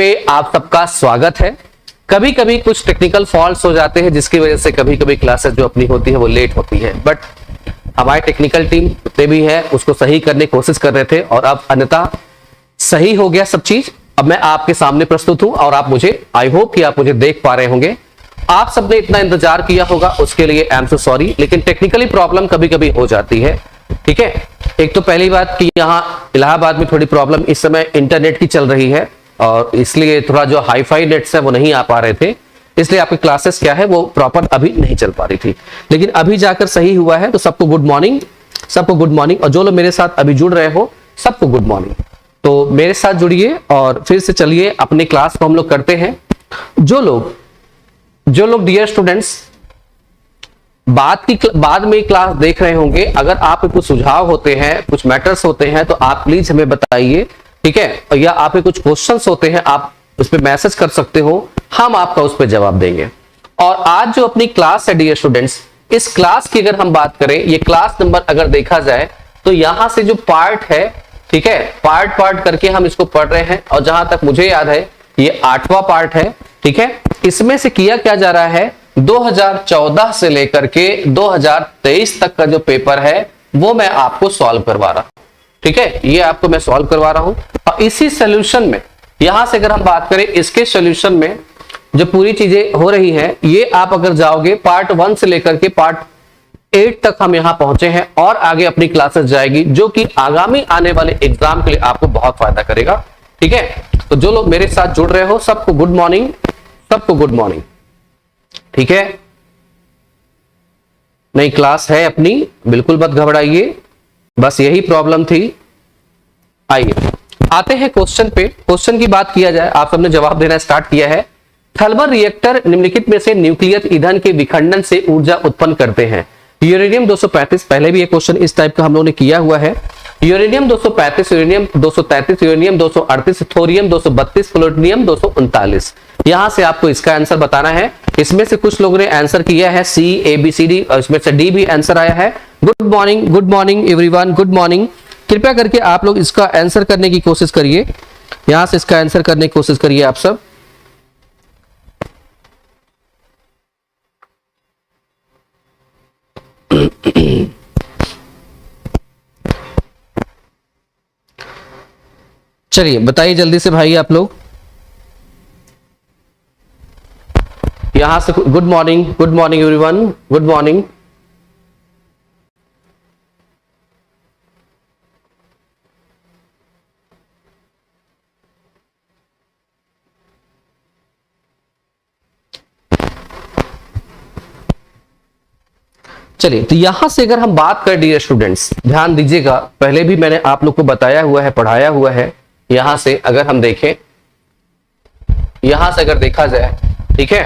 पे आप सबका स्वागत है। कभी कभी कुछ टेक्निकल फॉल्ट्स हो जाते हैं जिसकी वजह से कभी कभी क्लासेस जो अपनी होती है वो लेट होती है, बट हमारी टेक्निकल टीम जितने भी है उसको सही करने की कोशिश कर रहे थे और अब अन्यथा सही हो गया सब चीज। अब मैं आपके सामने प्रस्तुत हूं और आप मुझे, आई होप कि आप मुझे देख पा रहे होंगे। आप सबने इतना इंतजार किया होगा, उसके लिए आई एम सो सॉरी, लेकिन टेक्निकली प्रॉब्लम कभी कभी हो जाती है। ठीक है, एक तो पहली बात कि यहाँ इलाहाबाद में थोड़ी प्रॉब्लम इस समय इंटरनेट की चल रही है और इसलिए थोड़ा जो हाईफाई नेट्स है वो नहीं आ पा रहे थे, इसलिए आपकी क्लासेस क्या है वो प्रॉपर अभी नहीं चल पा रही थी, लेकिन अभी जाकर सही हुआ है। तो सबको गुड मॉर्निंग, सबको गुड मॉर्निंग। और जो लोग मेरे साथ अभी जुड़ रहे हो सबको गुड मॉर्निंग। तो मेरे साथ जुड़िए और फिर से चलिए अपनी क्लास को हम लोग करते हैं। जो लोग डियर स्टूडेंट्स बाद में क्लास देख रहे होंगे, अगर आपके कुछ सुझाव होते हैं, कुछ मैटर्स होते हैं तो आप प्लीज हमें बताइए, ठीक है, या आपके कुछ क्वेश्चंस होते हैं आप उस पर मैसेज कर सकते हो, हम आपका उस पर जवाब देंगे। और आज जो अपनी क्लास है डियर स्टूडेंट्स, इस क्लास की अगर हम बात करें, ये क्लास नंबर अगर देखा जाए तो यहां से जो पार्ट है, ठीक है, पार्ट करके हम इसको पढ़ रहे हैं और जहां तक मुझे याद है ये 8वां पार्ट है। ठीक है, इसमें से किया क्या जा रहा है, 2014 से लेकर के 2023 तक का जो पेपर है वो मैं आपको सॉल्व करवा रहा हूं। ठीक है, ये आपको मैं सॉल्व करवा रहा हूं और इसी सॉल्यूशन में, यहां से अगर हम बात करें इसके सॉल्यूशन में जो पूरी चीजें हो रही हैं, ये आप अगर जाओगे पार्ट 1 से लेकर के पार्ट 8 तक हम यहां पहुंचे हैं और आगे अपनी क्लासेस जाएगी जो कि आगामी आने वाले एग्जाम के लिए आपको बहुत फायदा करेगा। ठीक है, तो जो लोग मेरे साथ जुड़ रहे हो सबको गुड मॉर्निंग, सबको गुड मॉर्निंग। ठीक है, नई क्लास है अपनी, बिल्कुल मत घबराइए, बस यही प्रॉब्लम थी। आइए आते हैं क्वेश्चन पे। क्वेश्चन की बात किया जाए, आप सबने जवाब देना स्टार्ट किया है। थर्मल रिएक्टर निम्नलिखित में से न्यूक्लियर ईंधन के विखंडन से ऊर्जा उत्पन्न करते हैं। यूरेनियम 235, पहले भी एक क्वेश्चन इस टाइप का हम लोगों ने किया हुआ है। Uranium 235, uranium 233, uranium 238, thorium 232, plutonium 239। यहां से आपको इसका आंसर बताना है। इसमें से कुछ लोगों ने आंसर किया है सी, ए, बी, सी, डी और इसमें से डी भी आंसर आया है। Good morning everyone, good morning. कृपया करके आप लोग इसका आंसर करने की कोशिश करिए, यहां से इसका आंसर करने की कोशिश करिए आप सब। चलिए बताइए जल्दी से भाई आप लोग, यहां से good morning everyone, good morning. चलिए, तो यहां से अगर हम बात करें डियर स्टूडेंट्स, ध्यान दीजिएगा, पहले भी मैंने आप लोग को बताया हुआ है, पढ़ाया हुआ है। यहां से अगर हम देखें, यहां से अगर देखा जाए, ठीक है,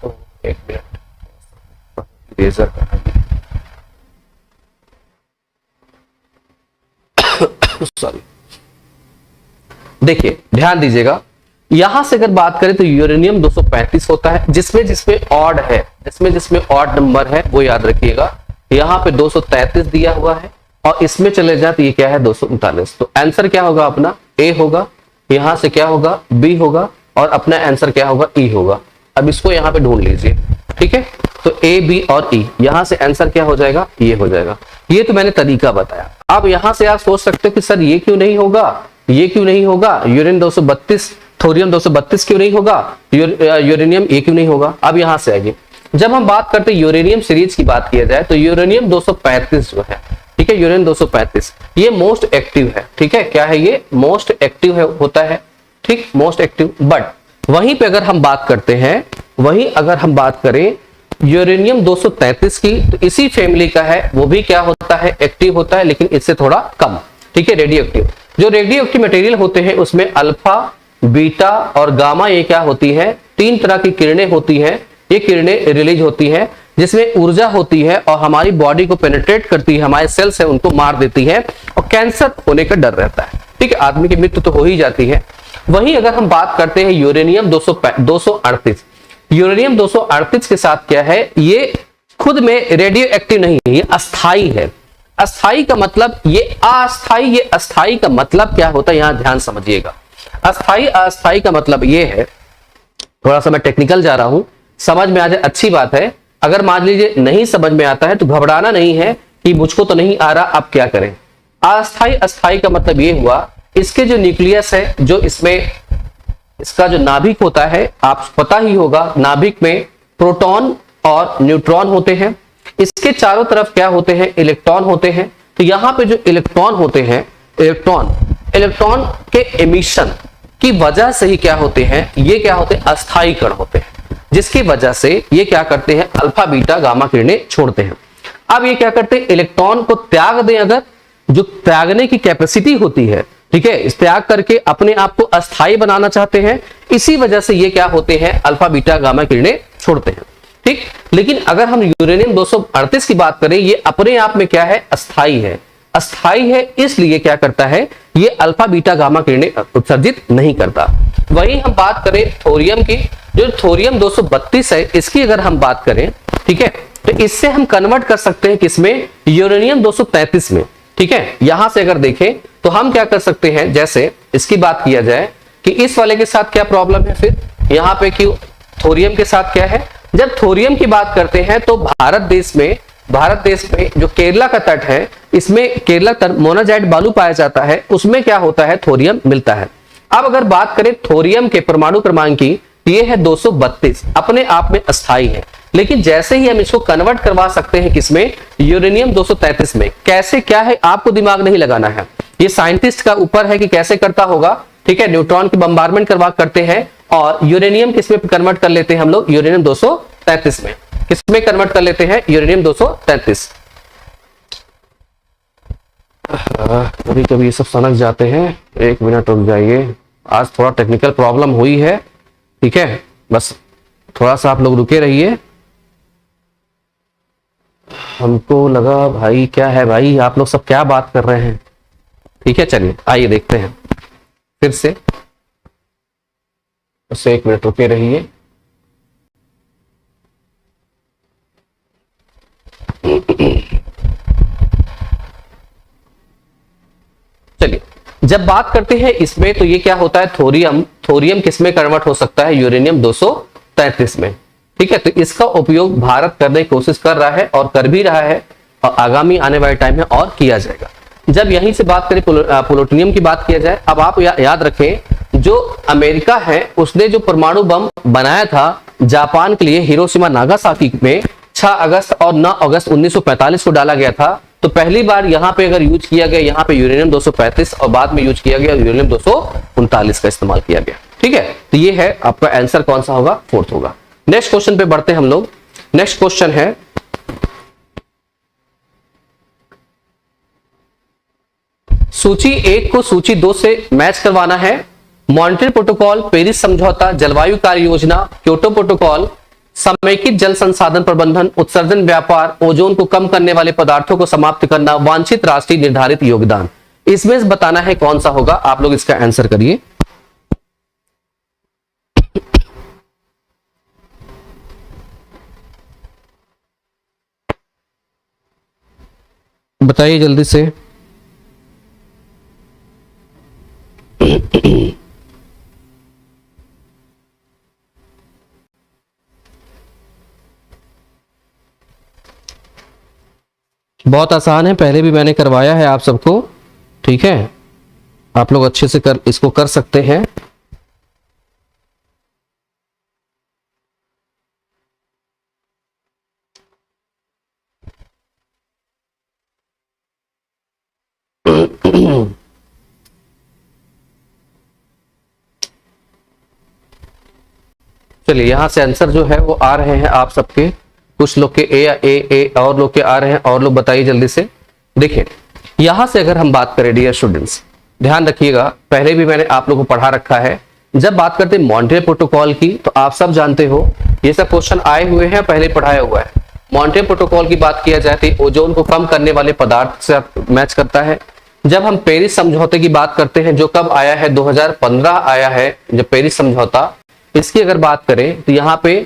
तो एक मिनट लेजर सॉरी, देखिए ध्यान दीजिएगा, यहां से अगर बात करें तो यूरेनियम 235 होता है, जिसमें ऑड है, जिसमें ऑड नंबर है वो याद रखिएगा। यहां पे 233 दिया हुआ है और इसमें चले जाए तो ये क्या है 239। तो आंसर क्या होगा अपना, ए होगा। यहां से क्या होगा, बी होगा और अपना आंसर क्या होगा, ई होगा। अब इसको यहां पे ढूंढ लीजिए, ठीक है, तो ए, बी और ई, यहां से आंसर क्या हो जाएगा, ये हो जाएगा। ये तो मैंने तरीका बताया। अब यहां से आप सोच सकते हो कि सर ये क्यों नहीं होगा, ये क्यों नहीं होगा, यूरेनियम 232, थोरियम 232 क्यों नहीं होगा, यूरेनियम ये क्यों नहीं होगा। अब यहां से आगे जब हम बात करते हैं यूरेनियम सीरीज की बात किया जाए तो यूरेनियम 235 जो है, ठीक है, यूरेनियम 235 ये मोस्ट एक्टिव है। ठीक है, क्या है ये, मोस्ट एक्टिव है, होता है, ठीक, मोस्ट एक्टिव। बट वहीं पे अगर हम बात करते हैं, वहीं अगर हम बात करें यूरेनियम 233 की, तो इसी फैमिली का है, वो भी क्या होता है, एक्टिव होता है, लेकिन इससे थोड़ा कम। ठीक है, रेडियो एक्टिव। जो रेडियो एक्टिव मटेरियल होते हैं उसमें अल्फा, बीटा और गामा, ये क्या होती है, 3 तरह की किरणें होती हैं। ये किरणें रिलीज होती हैं जिसमें ऊर्जा होती है और हमारी बॉडी को पेनिट्रेट करती है, हमारे सेल्स है उनको मार देती है और कैंसर होने का डर रहता है। ठीक है, आदमी की मृत्यु तो हो ही जाती है। वहीं अगर हम बात करते हैं यूरेनियम 238, यूरेनियम 238 के साथ क्या है, ये खुद में रेडियो एक्टिव नहीं है, ये अस्थाई है। अस्थाई का मतलब ये अस्थाई, ये अस्थाई का मतलब क्या होता है, यहां ध्यान समझिएगा। अस्थाई अस्थाई का मतलब ये है, थोड़ा सा मैं टेक्निकल जा रहा हूं, समझ में आ जाए अच्छी बात है। अगर मान लीजिए नहीं समझ में आता है तो घबराना नहीं है कि मुझको तो नहीं आ रहा, अब क्या करें। अस्थाई अस्थाई का मतलब ये हुआ, इसके जो न्यूक्लियस है, जो इसमें इसका जो नाभिक होता है, आप पता ही होगा, नाभिक में प्रोटॉन और न्यूट्रॉन होते हैं, इसके चारों तरफ क्या होते हैं, इलेक्ट्रॉन होते हैं। तो यहां पे जो इलेक्ट्रॉन होते हैं, इलेक्ट्रॉन के एमिशन की वजह से ही क्या होते हैं, ये क्या होते हैं, अस्थाई कण होते हैं, जिसकी वजह से ये क्या करते हैं, अल्फा बीटा गामा किरणें छोड़ते हैं। अब ये क्या करते हैं, इलेक्ट्रॉन को त्याग दें, अगर जो त्यागने की कैपेसिटी होती है, ठीक है, इस त्याग करके अपने आप को अस्थाई बनाना चाहते हैं, इसी वजह से ये क्या होते हैं, अल्फा बीटा गामा किरणें छोड़ते हैं। ठीक, लेकिन अगर हम यूरेनियम 238 की बात करें, ये अपने आप में क्या है, अस्थाई है। अस्थाई है इसलिए क्या करता है, ये अल्फा बीटा गामा किरणें उत्सर्जित नहीं करता। वही हम बात करें थोरियम की, जो थोरियम 232 है, इसकी अगर हम बात करें, ठीक है, तो इससे हम कन्वर्ट कर सकते हैं किसमें, यूरेनियम 233 में। ठीक है, यहां से अगर देखें तो हम क्या कर सकते हैं, जैसे इसकी बात किया जाए कि इस वाले के साथ क्या प्रॉब्लम है, फिर यहां पे कि थोरियम के साथ क्या है। जब थोरियम की बात करते हैं तो भारत देश में जो केरला का तट है, इसमें केरला तट मोनाजाइट बालू पाया जाता है, उसमें क्या होता है, थोरियम मिलता है। अब अगर बात करें थोरियम के परमाणु क्रमांक की, ये है 232, अपने आप में अस्थाई है। लेकिन जैसे ही हम इसको कन्वर्ट करवा सकते हैं किसमें, यूरेनियम 233 में। कैसे क्या है, आपको दिमाग नहीं लगाना है, ये साइंटिस्ट का ऊपर है कि कैसे करता होगा। ठीक है, न्यूट्रॉन की बम्बारमेंट करते हैं और यूरेनियम किसमें कन्वर्ट कर लेते हैं हम लोग, यूरेनियम 233 में। किसमें कन्वर्ट कर लेते हैं, यूरेनियम 233। कभी कभी ये सब समझ जाते हैं, एक मिनट रुक जाइए, आज थोड़ा टेक्निकल प्रॉब्लम हुई है। ठीक है, बस थोड़ा सा आप लोग रुके रहिए। हमको लगा भाई क्या है भाई, आप लोग सब क्या बात कर रहे हैं। ठीक है, चलिए आइए देखते हैं फिर से, बस एक मिनट रुके रहिए। चलिए, जब बात करते हैं इसमें तो ये क्या होता है, थोरियम किसमें कन्वर्ट हो सकता है, यूरेनियम 233 में। ठीक है, तो इसका उपयोग भारत करने की कोशिश कर रहा है और कर भी रहा है, और आगामी आने वाले टाइम में और किया जाएगा। जब यहीं से बात करें प्लूटोनियम की बात किया जाए, अब आप याद रखें, जो अमेरिका है उसने जो परमाणु बम बनाया था जापान के लिए, हिरोशिमा नागासाकी में 6 अगस्त और 9 अगस्त 1945 को डाला गया था। तो पहली बार यहाँ पे अगर यूज किया गया, यहाँ पे यूरेनियम 235 और बाद में यूज किया गया यूरेनियम 239 का इस्तेमाल किया गया। ठीक है, तो ये है आपका आंसर, कौन सा होगा, 4th होगा। नेक्स्ट क्वेश्चन पे बढ़ते हैं हम लोग। नेक्स्ट क्वेश्चन है, सूची 1 को सूची 2 से मैच करवाना है। मॉन्ट्रियल प्रोटोकॉल, पेरिस समझौता, जलवायु कार्य योजना, क्योटो प्रोटोकॉल, समेकित जल संसाधन प्रबंधन, उत्सर्जन व्यापार, ओजोन को कम करने वाले पदार्थों को समाप्त करना, वांछित राष्ट्रीय निर्धारित योगदान। इसमें से बताना है कौन सा होगा, आप लोग इसका आंसर करिए। बताइए जल्दी से। बहुत आसान है, पहले भी मैंने करवाया है आप सबको। ठीक है, आप लोग अच्छे से इसको कर सकते हैं। चलिए, यहां से आंसर जो है वो आ रहे हैं आप सबके, कुछ लोग के ए और लोग के आ रहे हैं, और लोग बताइए जल्दी से। देखिए, यहां से अगर हम बात करें डियर स्टूडेंट्स, ध्यान रखिएगा, पहले भी मैंने आप लोगों को पढ़ा रखा है। जब बात करते हैं मॉन्ट्रियल प्रोटोकॉल की, तो आप सब जानते हो ये सब क्वेश्चन आए हुए हैं, पहले पढ़ाया हुआ है। मॉन्ट्रियल प्रोटोकॉल की बात किया जाए तो ओजोन को कम करने वाले पदार्थ से मैच करता है। जब हम पेरिस समझौते की बात करते हैं, जो कब आया है, 2015 आया है जब पेरिस समझौता, इसकी अगर बात करें तो यहाँ पे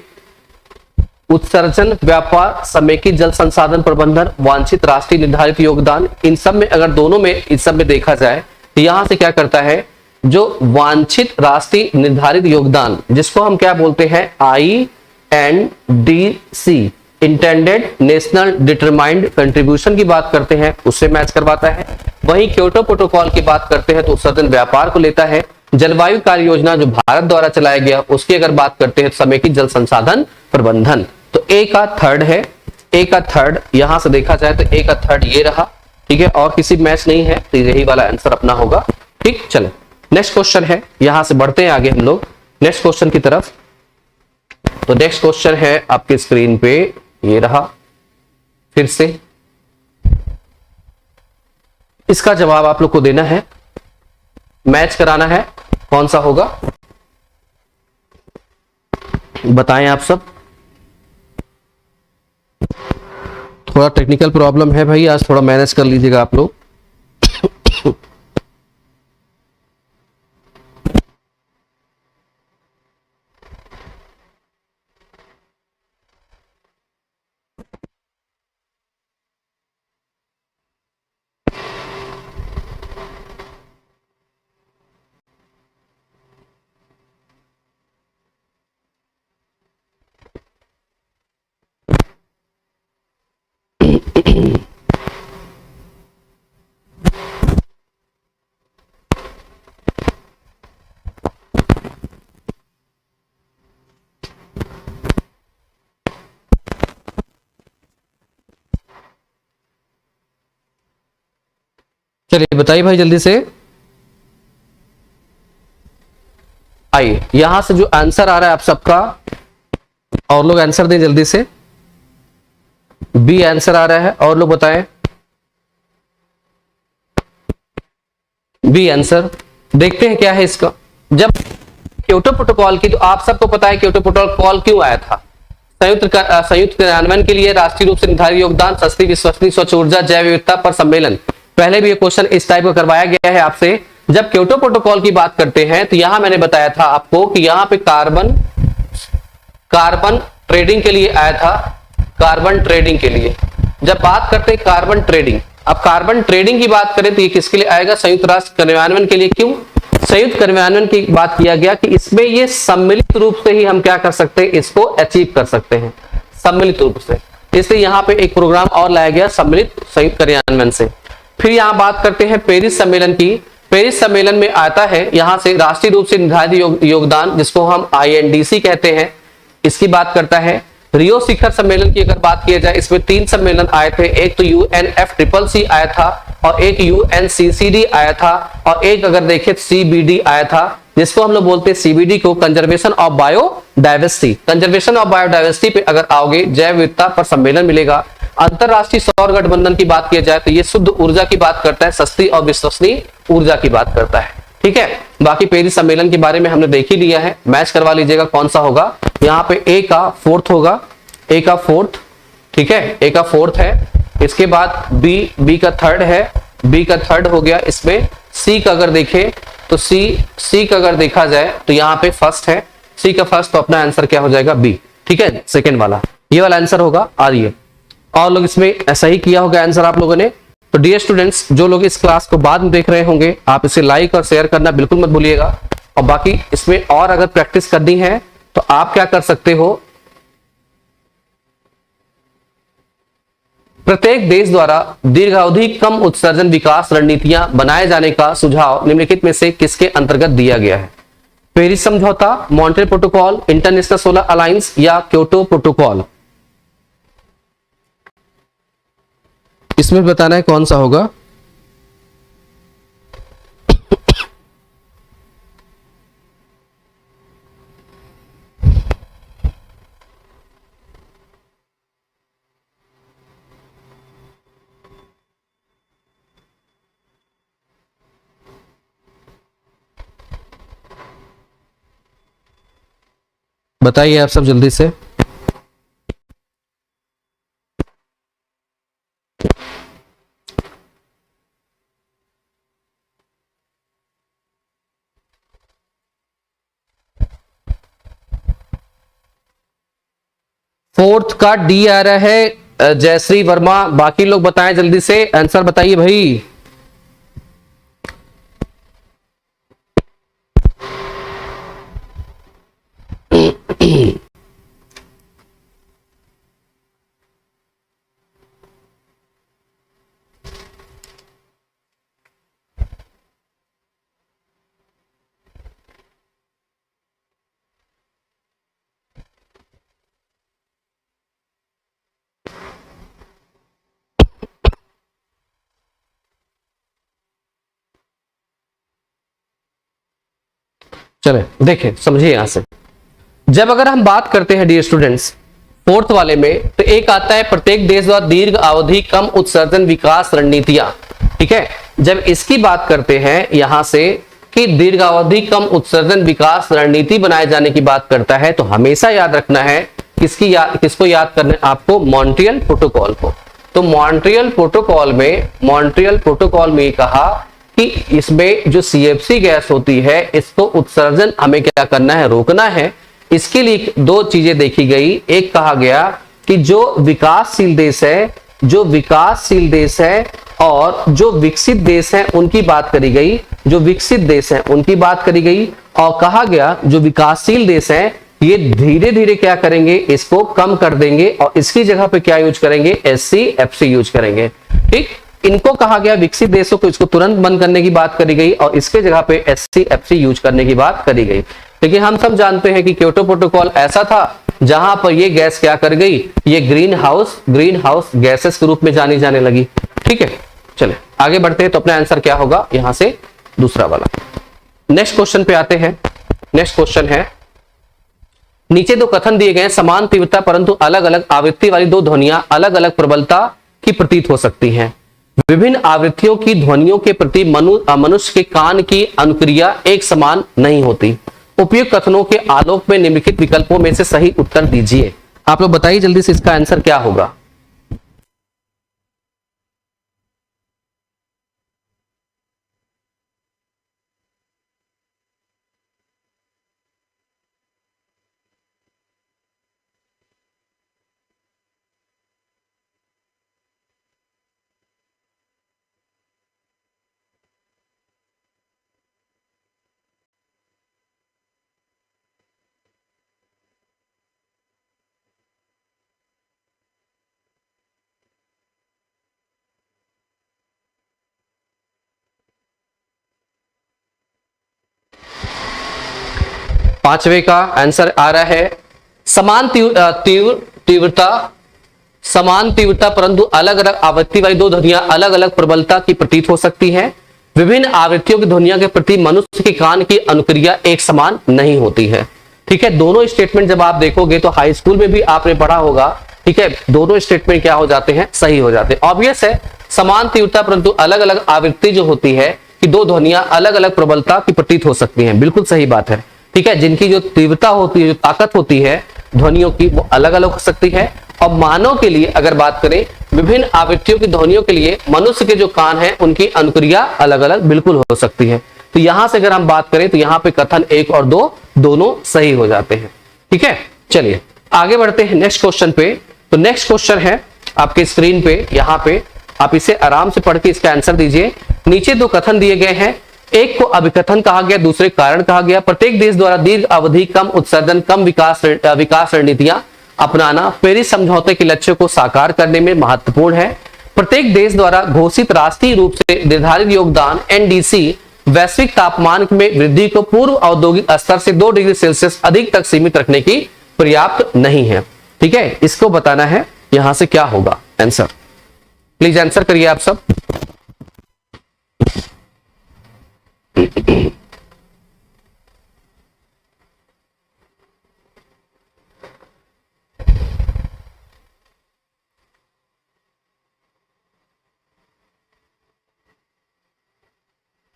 उत्सर्जन व्यापार, समेकित जल संसाधन प्रबंधन, वांछित राष्ट्रीय निर्धारित योगदान, इन सब में अगर दोनों में इन सब में देखा जाए तो यहां से क्या करता है, जो वांछित राष्ट्रीय निर्धारित योगदान, जिसको हम क्या बोलते हैं, INDC, intended national determined contribution की बात करते हैं, उससे मैच करवाता है। वहीं क्योटो प्रोटोकॉल की बात करते हैं तो सतत व्यापार को लेता है। जलवायु कार्य योजना जो भारत द्वारा चलाया गया, उसकी अगर बात करते हैं तो समेकित जल संसाधन प्रबंधन। तो ए का थर्ड है, ए का थर्ड यहां से देखा जाए तो ए का थर्ड ये रहा, ठीक है, और किसी मैच नहीं है तो यही वाला आंसर अपना होगा। ठीक, चले नेक्स्ट क्वेश्चन है, यहां से बढ़ते हैं आगे हम लोग नेक्स्ट क्वेश्चन की तरफ। तो नेक्स्ट क्वेश्चन है आपके स्क्रीन पे, ये रहा फिर से। इसका जवाब आप लोग को देना है, मैच कराना है, कौन सा होगा बताएं आप सब। थोड़ा टेक्निकल प्रॉब्लम है भाई, आज थोड़ा मैनेज कर लीजिएगा आप लोग। चलिए बताइए भाई जल्दी से। आइए यहां से जो आंसर आ रहा है आप सबका, और लोग आंसर दें जल्दी से। बी आंसर आ रहा है, और लोग बताएं। बी आंसर, देखते हैं क्या है इसका। जब क्योटो प्रोटोकॉल की, तो आप सबको पता है क्योटो प्रोटोकॉल क्यों आया था। संयुक्त क्रियान्वयन के लिए राष्ट्रीय रूप से निर्धारित योगदान, सस्ती विश्वसनीय स्वच्छ ऊर्जा, जैव विविधता पर सम्मेलन। पहले भी ये क्वेश्चन इस टाइप का करवाया गया है आपसे। जब क्योटो प्रोटोकॉल की बात करते हैं तो यहां मैंने बताया था आपको कि यहां पे कार्बन ट्रेडिंग के लिए आया था, कार्बन ट्रेडिंग के लिए। जब बात करते हैं कार्बन ट्रेडिंग, अब कार्बन ट्रेडिंग की बात करें तो ये किसके लिए आएगा, संयुक्त राष्ट्र कार्यान्वयन के लिए। क्यों संयुक्त कार्यान्वयन की बात किया गया कि इसमें ये सम्मिलित रूप से ही हम क्या कर सकते हैं, इसको अचीव कर सकते हैं सम्मिलित रूप से। इसलिए यहाँ पे एक प्रोग्राम और लाया गया सम्मिलित संयुक्त कार्यान्वयन से। फिर यहाँ बात करते हैं पेरिस सम्मेलन की। पेरिस सम्मेलन में आता है यहां से राष्ट्रीय रूप से निर्धारित योगदान, जिसको हम INDC कहते हैं, इसकी बात करता है। रियो शिखर सम्मेलन की अगर बात किया जाए, इसमें 3 सम्मेलन आए थे, एक तो UNFCCC आया था, और एक UNCCD आया था, और एक अगर देखें CBD आया था, जिसको हम लोग बोलते हैं CBD को conservation of biodiversity. Conservation of biodiversity पे अगर आओगे, जैव विविधता पर सम्मेलन मिलेगा। अंतरराष्ट्रीय सौर गठबंधन की बात किया जाए तो ये शुद्ध ऊर्जा की बात करता है, सस्ती और विश्वसनीय ऊर्जा की बात करता है। ठीक है, बाकी पेरिस सम्मेलन के बारे में हमने देख ही लिया है, मैच करवा लीजिएगा कौन सा होगा। यहाँ पे ए का फोर्थ होगा, ए का फोर्थ, ठीक है, ए का फोर्थ है। इसके बाद बी का थर्ड है, बी का थर्ड हो गया। इसमें सी का अगर देखें तो सी का अगर देखा जाए तो यहाँ पे फर्स्ट है, सी का फर्स्ट, तो अपना आंसर क्या हो जाएगा, बी। ठीक है, सेकेंड वाला ये वाला आंसर होगा। आ रही है, और लोग इसमें ऐसा ही किया होगा आंसर आप लोगों ने। तो डियर स्टूडेंट्स, जो लोग इस क्लास को बाद में देख रहे होंगे, आप इसे लाइक और शेयर करना बिल्कुल मत भूलिएगा। और बाकी इसमें और अगर प्रैक्टिस करनी है तो आप क्या कर सकते हो, प्रत्येक देश द्वारा दीर्घावधि कम उत्सर्जन विकास रणनीतियां बनाए जाने का सुझाव निम्नलिखित में से किसके अंतर्गत दिया गया है। पेरिस समझौता, Montreal protocol, international solar alliance या क्योटो प्रोटोकॉल। इसमें बताना है कौन सा होगा। बताइए आप सब जल्दी से। फोर्थ का डी आ रहा है जयश्री वर्मा। बाकी लोग बताएं जल्दी से, आंसर बताइए भाई। चले देखिए, समझिए यहां से। जब अगर हम बात करते हैं डियर स्टूडेंट्स फोर्थ वाले में, तो एक आता है प्रत्येक देश द्वारा दीर्घ अवधि कम उत्सर्जन विकास रणनीतियां। ठीक है, जब इसकी बात करते हैं यहां से कि दीर्घ अवधि कम उत्सर्जन विकास रणनीति बनाए जाने की बात करता है, तो हमेशा याद रखना है किसको याद करना है आपको? मॉन्ट्रियल प्रोटोकॉल को। तो मॉन्ट्रियल प्रोटोकॉल में कहा कि इसमें जो सीएफसी गैस होती है, इसको उत्सर्जन हमें क्या करना है? रोकना है। इसके लिए दो चीजें देखी गई। एक कहा गया कि जो विकासशील देश है और जो विकसित देश है उनकी बात करी गई। जो विकसित देश है उनकी बात करी गई और कहा गया जो विकासशील देश है ये धीरे धीरे क्या करेंगे? इसको कम कर देंगे और इसकी जगह पे क्या यूज करेंगे? SCFC यूज करेंगे। ठीक, इनको कहा गया विकसित देशों को इसको तुरंत बंद करने की बात करी गई और इसके जगह पे SCFC यूज करने की बात करी गई। लेकिन हम सब जानते हैं कि क्योटो प्रोटोकॉल ऐसा था जहां पर ये गैस क्या कर गई? ये ग्रीन हाउस गैसेस के रूप में जानी जाने लगी। ठीक है, चले आगे बढ़ते हैं। तो अपना आंसर क्या होगा यहां से? दूसरा वाला। नेक्स्ट क्वेश्चन पे आते हैं। नेक्स्ट क्वेश्चन है, नीचे दो कथन दिए गए हैं, समान तीव्रता परंतु अलग अलग आवृत्ति वाली दो ध्वनियां अलग अलग प्रबलता की प्रतीत हो सकती हैं। विभिन्न आवृत्तियों की ध्वनियों के प्रति मनुष्य के कान की अनुक्रिया एक समान नहीं होती। उपयुक्त कथनों के आलोक में निम्नलिखित विकल्पों में से सही उत्तर दीजिए। आप लोग बताइए जल्दी से, इसका आंसर क्या होगा? पांचवे का आंसर आ रहा है समान तीव्रता परंतु अलग अलग आवृत्ति वाली दो ध्वनियां अलग अलग प्रबलता की प्रतीत हो सकती हैं। विभिन्न आवृत्तियों की ध्वनियों के प्रति मनुष्य के कान की अनुक्रिया एक समान नहीं होती है। ठीक है, दोनों स्टेटमेंट जब आप देखोगे तो हाई स्कूल में भी आपने पढ़ा होगा। ठीक है, दोनों स्टेटमेंट क्या हो जाते हैं? सही हो जाते हैं। ऑब्वियस है, समान तीव्रता परंतु अलग अलग आवृत्ति जो होती है कि दो ध्वनियां अलग अलग प्रबलता की प्रतीत हो सकती हैं, बिल्कुल सही बात है। ठीक है, जिनकी जो तीव्रता होती है, जो ताकत होती है ध्वनियों की, वो अलग अलग हो सकती है। और मानव के लिए अगर बात करें, विभिन्न आवृत्तियों की ध्वनियों के लिए मनुष्य के जो कान हैं उनकी अनुक्रिया अलग अलग बिल्कुल हो सकती है। तो यहां से अगर हम बात करें तो यहां पे कथन 1 और 2 दोनों सही हो जाते हैं। ठीक है, चलिए आगे बढ़ते हैं नेक्स्ट क्वेश्चन पे। तो नेक्स्ट क्वेश्चन है आपके स्क्रीन पे, यहां पे आप इसे आराम से पढ़ के इसका आंसर दीजिए। नीचे दो कथन दिए गए हैं, एक को अभिकथन कहा गया, दूसरे कारण कहा गया। प्रत्येक देश द्वारा दीर्घ अवधि कम उत्सर्जन कम विकास रणनीतियां अपनाना पेरिस समझौते के लक्ष्य को साकार करने में महत्वपूर्ण है। प्रत्येक देश द्वारा घोषित राष्ट्रीय रूप से निर्धारित योगदान NDC वैश्विक तापमान में वृद्धि को पूर्व औद्योगिक स्तर से 2 डिग्री सेल्सियस अधिक तक सीमित रखने की पर्याप्त नहीं है। ठीक है, इसको बताना है यहां से क्या होगा आंसर। प्लीज आंसर करिए आप सब।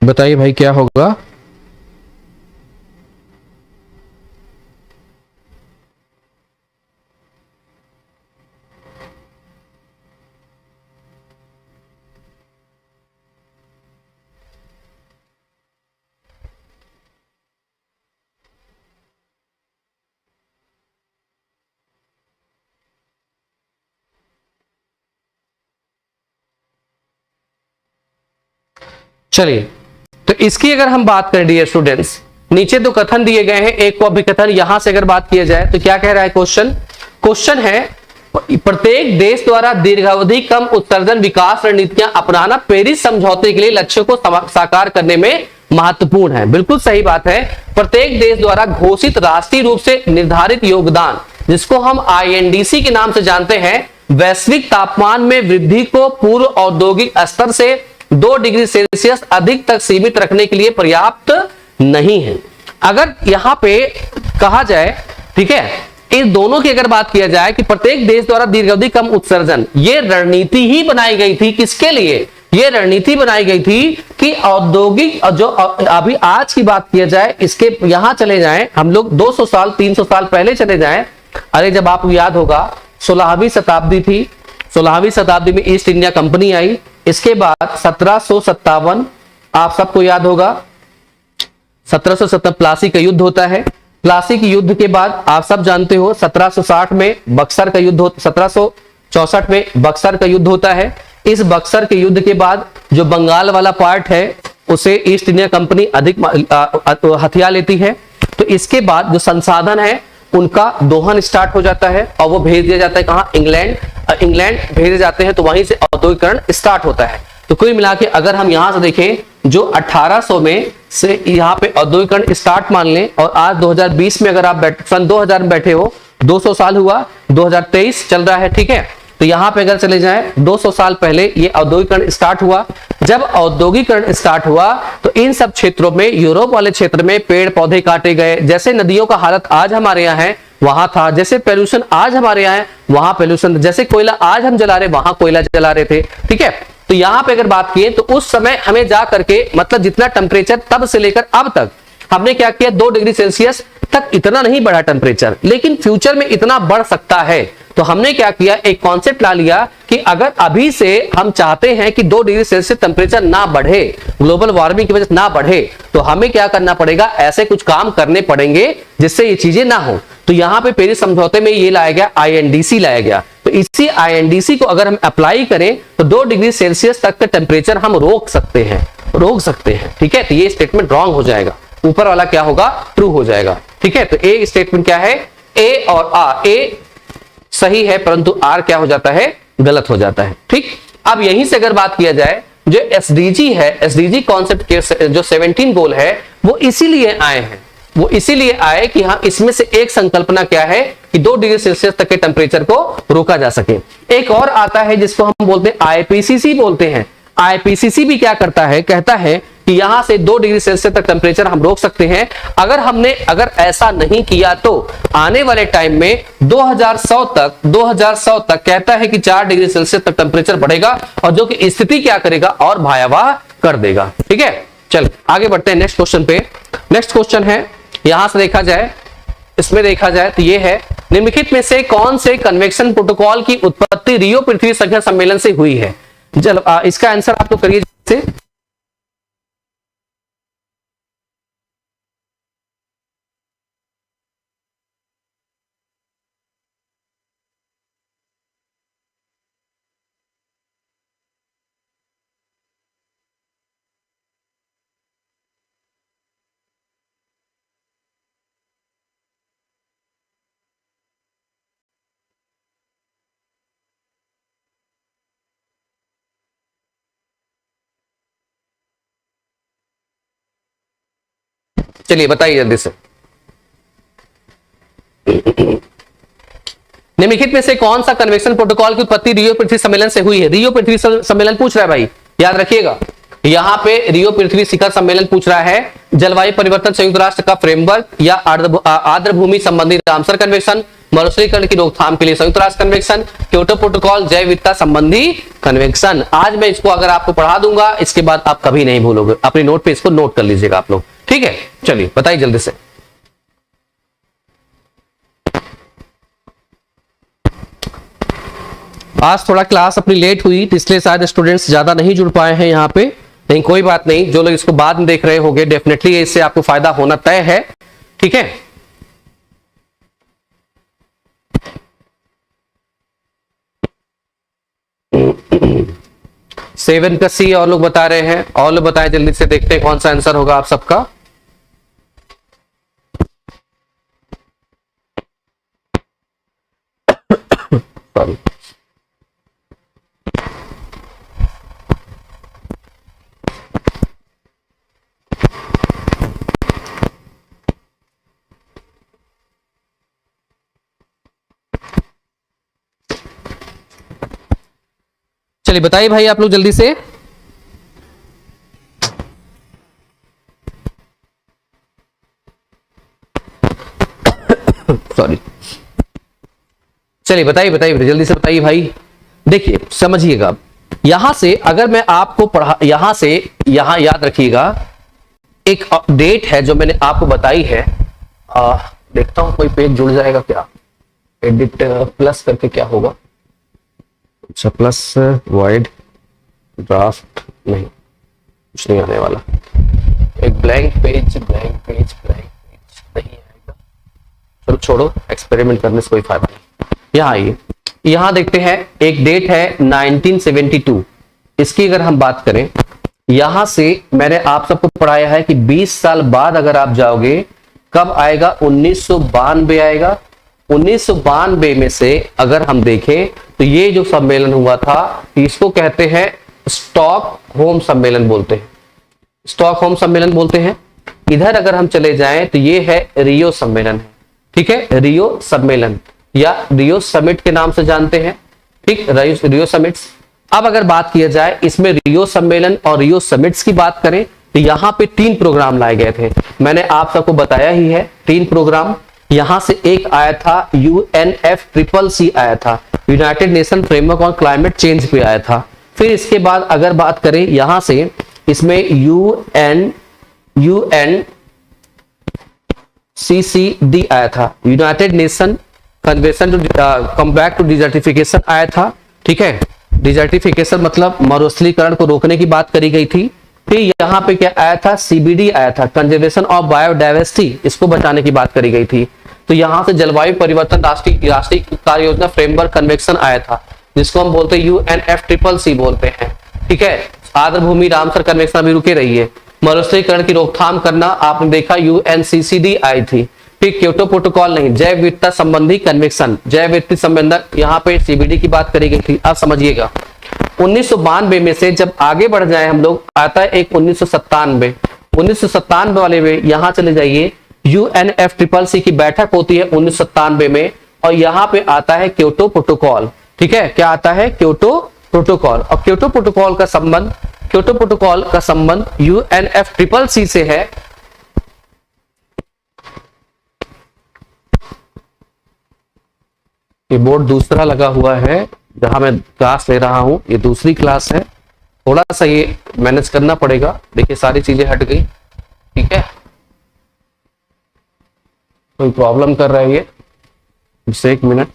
बताइए भाई क्या होगा? चलिए, तो इसकी अगर हम बात करें डियर स्टूडेंट्स, नीचे दो कथन दिए गए हैं, एक को अभिकथन। यहां से अगर बात किया जाए तो क्या कह रहा है क्वेश्चन? क्वेश्चन है प्रत्येक देश द्वारा दीर्घावधि कम उत्सर्जन विकास रणनीतियां अपनाना पेरिस समझौते के लिए लक्ष्यों को साकार करने में महत्वपूर्ण है। बिल्कुल सही बात है। प्रत्येक देश द्वारा घोषित राष्ट्रीय रूप से निर्धारित योगदान, जिसको हम आईएनडीसी के नाम से जानते हैं, वैश्विक तापमान में वृद्धि को पूर्व औद्योगिक स्तर से 2 डिग्री सेल्सियस अधिक तक सीमित रखने के लिए पर्याप्त नहीं है। अगर यहां पे कहा जाए, ठीक है, इन दोनों की अगर बात किया जाए कि प्रत्येक देश द्वारा दीर्घावधि कम उत्सर्जन, ये रणनीति ही बनाई गई थी किसके लिए? ये रणनीति बनाई गई थी कि औद्योगिक, जो अभी आज की बात किया जाए, इसके यहां चले जाएं हम लोग 200 साल 300 साल पहले चले जाएं। अरे जब आपको याद होगा 16वीं शताब्दी थी, 16वीं शताब्दी में ईस्ट इंडिया कंपनी आई। इसके बाद 1757 आप सबको याद होगा 1770 प्लासी का युद्ध होता है। प्लासी के युद्ध के बाद आप सब जानते हो 1760 में बक्सर का युद्ध 1764 में बक्सर का युद्ध होता है। इस बक्सर के युद्ध के बाद जो बंगाल वाला पार्ट है उसे ईस्ट इंडिया कंपनी अधिक हथिया लेती है। तो इसके बाद जो संसाधन है उनका दोहन स्टार्ट हो जाता है और वो भेज दिया जाता है कहां? इंग्लैंड भेजे जाते हैं, तो वहीं से औद्योगिकरण स्टार्ट होता है। तो कुल मिला के अगर हम यहां से देखें जो 1800 में से यहाँ पे औद्योगिकरण स्टार्ट मान लें और आज 2020 में अगर आप सन 2000 में बैठे हो, 200 साल हुआ, 2023 चल रहा है, ठीक है। तो यहाँ पे अगर चले जाएं 200 साल पहले ये औद्योगिकरण स्टार्ट हुआ। जब औद्योगिकरण स्टार्ट हुआ तो इन सब क्षेत्रों में, यूरोप वाले क्षेत्र में पेड़ पौधे काटे गए। जैसे नदियों का हालत आज हमारे यहाँ है वहां था, जैसे पोल्यूशन आज हमारे यहाँ है वहां पोल्यूशन, जैसे कोयला आज हम जला रहे वहां कोयला जला रहे थे, ठीक है। तो यहां पे अगर बात किए तो उस समय हमें जा करके, मतलब जितना टेम्परेचर तब से लेकर अब तक हमने क्या किया, 2 डिग्री सेल्सियस तक इतना नहीं बढ़ा टेम्परेचर, लेकिन फ्यूचर में इतना बढ़ सकता है। तो हमने क्या किया, एक कॉन्सेप्ट ला लिया कि अगर अभी से हम चाहते हैं कि 2 डिग्री सेल्सियस टेम्परेचर ना बढ़े, ग्लोबल वार्मिंग की वजह से ना बढ़े, तो हमें क्या करना पड़ेगा, ऐसे कुछ काम करने पड़ेंगे जिससे ये चीजें ना हो। तो यहाँ पे पेरिस समझौते में ये लाया गया, आईएनडीसी लाया गया। तो इसी आईएनडीसी को अगर हम अप्लाई करें तो 2 डिग्री सेल्सियस तक का टेम्परेचर हम रोक सकते हैं, ठीक है। तो ये स्टेटमेंट रॉन्ग हो जाएगा, ऊपर वाला क्या होगा, ट्रू हो जाएगा, ठीक है। तो ए स्टेटमेंट क्या है, ए और आर, ए सही है परंतु आर क्या हो जाता है, गलत हो जाता है, ठीक। अब यहीं से अगर बात किया जाए, जो एसडीजी है, एसडीजी कॉन्सेप्ट के जो 17 गोल है वो इसीलिए आए हैं, वो इसीलिए आए कि हाँ इसमें से एक संकल्पना क्या है कि 2 डिग्री सेल्सियस तक के टेम्परेचर को रोका जा सके। एक और आता है जिसको हम बोलते हैं आईपीसीसी बोलते हैं। आईपीसीसी भी क्या करता है, कहता है कि यहां से 2 डिग्री सेल्सियस तक टेम्परेचर हम रोक सकते हैं। अगर ऐसा नहीं किया तो आने वाले टाइम में 2100 तक कहता है कि 4 डिग्री सेल्सियस तक टेम्परेचर बढ़ेगा और जो कि स्थिति क्या करेगा और भयावह कर देगा, ठीक है। चल आगे बढ़ते हैं नेक्स्ट क्वेश्चन पे। नेक्स्ट क्वेश्चन है, यहां से देखा जाए, इसमें देखा जाए तो ये है, निम्नलिखित में से कौन से कन्वेक्शन प्रोटोकॉल की उत्पत्ति रियो पृथ्वी शिखर सम्मेलन से हुई है? चलो इसका आंसर आप तो करिए। चलिए बताइए जल्दी से। निम्नलिखित में से कौन सा कन्वेक्शन प्रोटोकॉल की उत्पत्ति रियो पृथ्वी सम्मेलन से हुई है? रियो पृथ्वी सम्मेलन पूछ रहा है भाई, याद रखिएगा। यहां पे रियो पृथ्वी शिखर सम्मेलन पूछ रहा है। जलवायु परिवर्तन संयुक्त राष्ट्र का फ्रेमवर्क या आर्द्र भूमि संबंधी रामसर कन्वेंशन, मरुस्थलीकरण की रोकथाम के लिए संयुक्त राष्ट्र कन्वेंशन, क्योटो प्रोटोकॉल, जैव विविधता संबंधी कन्वेंशन। आज मैं इसको अगर आपको पढ़ा दूंगा, इसके बाद आप कभी नहीं भूलोगे। अपने नोट पे इसको नोट कर लीजिएगा आप लोग, ठीक है। चलिए बताइए जल्दी से। आज थोड़ा क्लास अपनी लेट हुई तो इसलिए शायद स्टूडेंट्स ज्यादा नहीं जुड़ पाए हैं यहाँ पे, नहीं कोई बात नहीं। जो लोग इसको बाद में देख रहे होंगे डेफिनेटली इससे आपको फायदा होना तय है, ठीक है। सेवन का सी और लोग बता रहे हैं, और लोग बताएं जल्दी से, देखते हैं कौन सा आंसर होगा आप सबका। सॉरी, चलिए बताइए भाई आप लोग जल्दी से। सॉरी, चलिए बताइए बताइए जल्दी से बताइए भाई। देखिए समझिएगा, यहां से अगर मैं आपको पढ़ा, यहां से यहां याद रखिएगा, एक डेट है जो मैंने आपको बताई है। देखता हूं कोई पेज जुड़ जाएगा क्या, एडिट प्लस करके क्या होगा, अच्छा प्लस वॉइड ड्राफ्ट, नहीं कुछ नहीं आने वाला, एक ब्लैंक पेज नहीं आएगा, चलो छोड़ो, एक्सपेरिमेंट करने से कोई फायदा नहीं। यहाँ आइए, यहां देखते हैं एक डेट है 1972। इसकी अगर हम बात करें, यहां से मैंने आप सबको पढ़ाया है कि 20 साल बाद अगर आप जाओगे, कब आएगा, 1992 आएगा। 1992 में से अगर हम देखें तो ये जो सम्मेलन हुआ था, इसको कहते हैं स्टॉकहोम सम्मेलन बोलते हैं, स्टॉकहोम सम्मेलन बोलते हैं। इधर अगर हम चले जाएं तो ये है रियो सम्मेलन है, ठीक है, रियो सम्मेलन या रियो समिट के नाम से जानते हैं, ठीक, रियो समिट्स। अब अगर बात किया जाए इसमें रियो सम्मेलन और रियो समिट्स की बात करें तो यहां पे 3 प्रोग्राम लाए गए थे, मैंने आप सबको बताया ही है 3 प्रोग्राम। यहां से एक आया था UNFCCC आया था, united nation framework on climate change पे आया था। फिर इसके बाद अगर बात करें यहां से, इसमें UNCCD आया था, united nation convention to combat to desertification आया था, ठीक है, डिजर्टिफिकेशन मतलब मरुस्थलीकरण को रोकने की बात करी गई थी। फिर यहां पे क्या आया था, CBD आया था, कंजर्वेशन ऑफ बायोडाइवर्सिटी, इसको बचाने की बात करी गई थी। तो यहां से जलवायु परिवर्तन राष्ट्रीय कार्य योजना फ्रेमवर्क कन्वेंशन आया था, जिसको हम बोलते हैं UNFCCC बोलते हैं, ठीक है। आर्द्र भूमि रामसर कन्वेंशन अभी रुके रही है। मरुस्थलीकरण की रोकथाम करना आपने देखा, UNCCD आई थी। फिर क्योटो प्रोटोकॉल नहीं, जैव विविधता संबंधी कन्वेंशन, जैव विविधता संबंधक, यहाँ पे CBD की बात करी गई थी। अब समझिएगा 1992 में से जब आगे बढ़ जाए हम लोग, आता है एक 1997 वाले में, यहां चले जाइए, UNFCCC की बैठक होती है 1997 में, और यहां पे आता है क्योटो प्रोटोकॉल, ठीक है, क्या आता है, क्योटो प्रोटोकॉल। और क्योटो प्रोटोकॉल का संबंध UNFCCC से है। ये बोर्ड दूसरा लगा हुआ है जहां मैं क्लास ले रहा हूं, ये दूसरी क्लास है, थोड़ा सा ये मैनेज करना पड़ेगा। देखिए सारी चीजें हट गई, ठीक है, कोई प्रॉब्लम कर रहा है ये, बस 1 मिनट,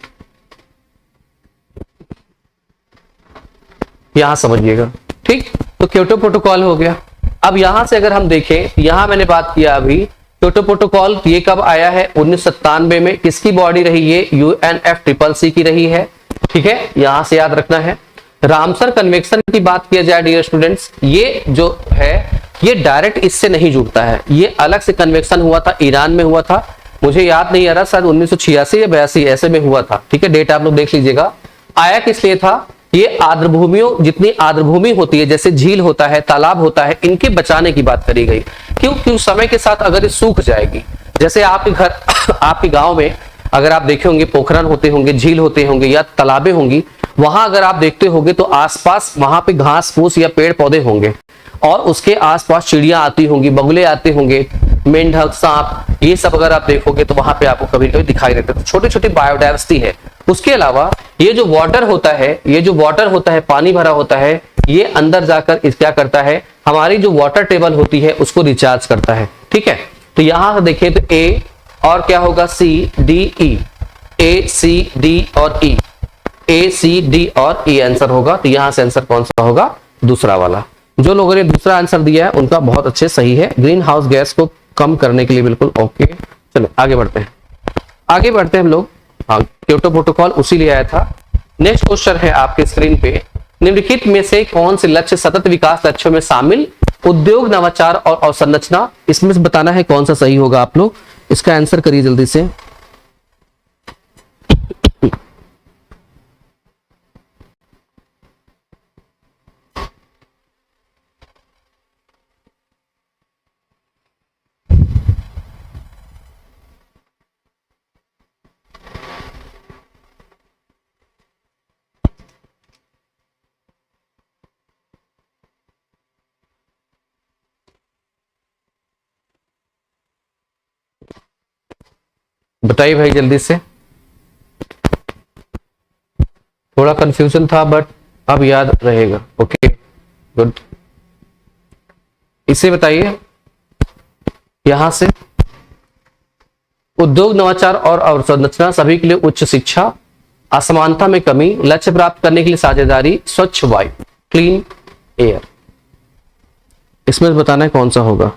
यहां समझिएगा, ठीक। तो क्योटो प्रोटोकॉल हो गया। अब यहां से अगर हम देखें, यहां मैंने बात किया अभी क्योटो प्रोटोकॉल, ये कब आया है, 1997 में। किसकी बॉडी रही ये, UNFCCC की रही है, ठीक है, यहां से याद रखना है। रामसर कन्वेंशन की बात किया जाए डियर स्टूडेंट्स, ये जो है ये डायरेक्ट इससे नहीं जुड़ता है, ये अलग से कन्वेंशन हुआ था, ईरान में हुआ था, मुझे याद नहीं आ रहा, शायद 1986 या 82 ऐसे में हुआ था, ठीक है, डेट आप लोग देख लीजिएगा। आया किस लिए था, ये आर्द्रभूमियों, जितनी आर्द्रभूमि होती है, जैसे झील होता है, तालाब होता है, इनके बचाने की बात करी गई। क्यों समय के साथ अगर ये सूख जाएगी, जैसे आपके घर आपके गांव में अगर आप देखे होंगे पोखरन होते होंगे, झील होते होंगे या तालाबें होंगी, वहां अगर आप देखते होंगे तो आसपास वहां पे घास फूस या पेड़ पौधे होंगे, और उसके आसपास चिड़िया आती होंगी, बगुले आते होंगे, मेंढक, सांप, ये सब अगर आप देखोगे तो वहां पे आपको कभी कभी दिखाई देते हैं। तो छोटी छोटी बायोडाइवर्सिटी है। उसके अलावा ये जो वाटर होता है, पानी भरा होता है, ये अंदर जाकर इस क्या करता है, हमारी जो वाटर टेबल होती है उसको रिचार्ज करता है, ठीक है। तो यहां से देखें तो ए और क्या होगा, CDE, ACD और E, ACD और E आंसर होगा। तो यहां से आंसर कौन सा होगा, दूसरा वाला। जो लोगों ने दूसरा आंसर दिया है उनका बहुत अच्छे सही है, ग्रीन हाउस गैस को कम करने के लिए बिल्कुल ओके। चलो आगे बढ़ते हैं हम लोग। हाँ, क्योटो प्रोटोकॉल उसी लिए आया था। नेक्स्ट क्वेश्चन है आपके स्क्रीन पे, निम्नलिखित में से कौन से लक्ष्य सतत विकास लक्ष्यों में शामिल, उद्योग, नवाचार और अवसंरचना, इसमें से बताना है कौन सा सही होगा। आप लोग इसका आंसर करिए जल्दी से। बताइए भाई जल्दी से, थोड़ा कंफ्यूजन था बट अब याद रहेगा। ओके गुड, इसे बताइए यहां से, उद्योग नवाचार और अवसंरचना, सभी के लिए उच्च शिक्षा, असमानता में कमी, लक्ष्य प्राप्त करने के लिए साझेदारी, स्वच्छ वायु, क्लीन एयर। इसमें बताना है कौन सा होगा।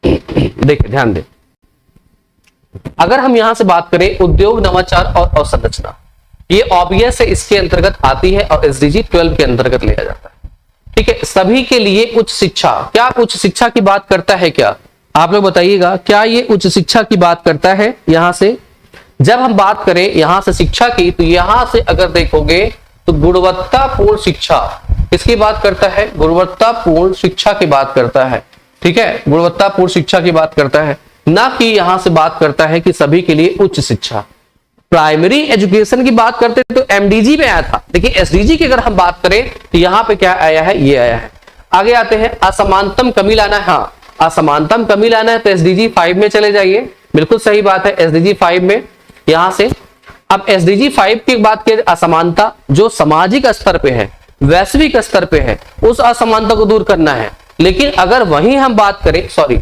देखिए ध्यान दें, अगर हम यहां से बात करें उद्योग नवाचार और अवसंरचना, ये ऑब्वियस है इसके अंतर्गत आती है और एसडीजी 12 के अंतर्गत लिया जाता है। ठीक है, सभी के लिए उच्च शिक्षा, क्या उच्च शिक्षा की बात करता है क्या? आप लोग बताइएगा, क्या ये उच्च शिक्षा की बात करता है? यहां से जब हम बात करें यहां से शिक्षा की, तो यहां से अगर देखोगे तो गुणवत्तापूर्ण शिक्षा किसकी बात करता है? गुणवत्तापूर्ण शिक्षा की बात करता है। ठीक है, गुणवत्तापूर्ण शिक्षा की बात करता है, ना कि यहां से बात करता है कि सभी के लिए उच्च शिक्षा। प्राइमरी एजुकेशन की बात करते तो एमडीजी में आया था, लेकिन एसडीजी की अगर हम बात करें तो यहां पे क्या आया है? ये आया है। आगे आते हैं, असमानतम कमी लाना है। हाँ, असमानतम कमी लाना है तो एसडीजी 5 में चले जाइए, बिल्कुल सही बात है, एसडीजी 5 में। यहां से अब एसडीजी 5 की बात करें, असमानता जो सामाजिक स्तर पे है, वैश्विक स्तर पे है, उस असमानता को दूर करना है। लेकिन अगर वहीं हम बात करें, सॉरी,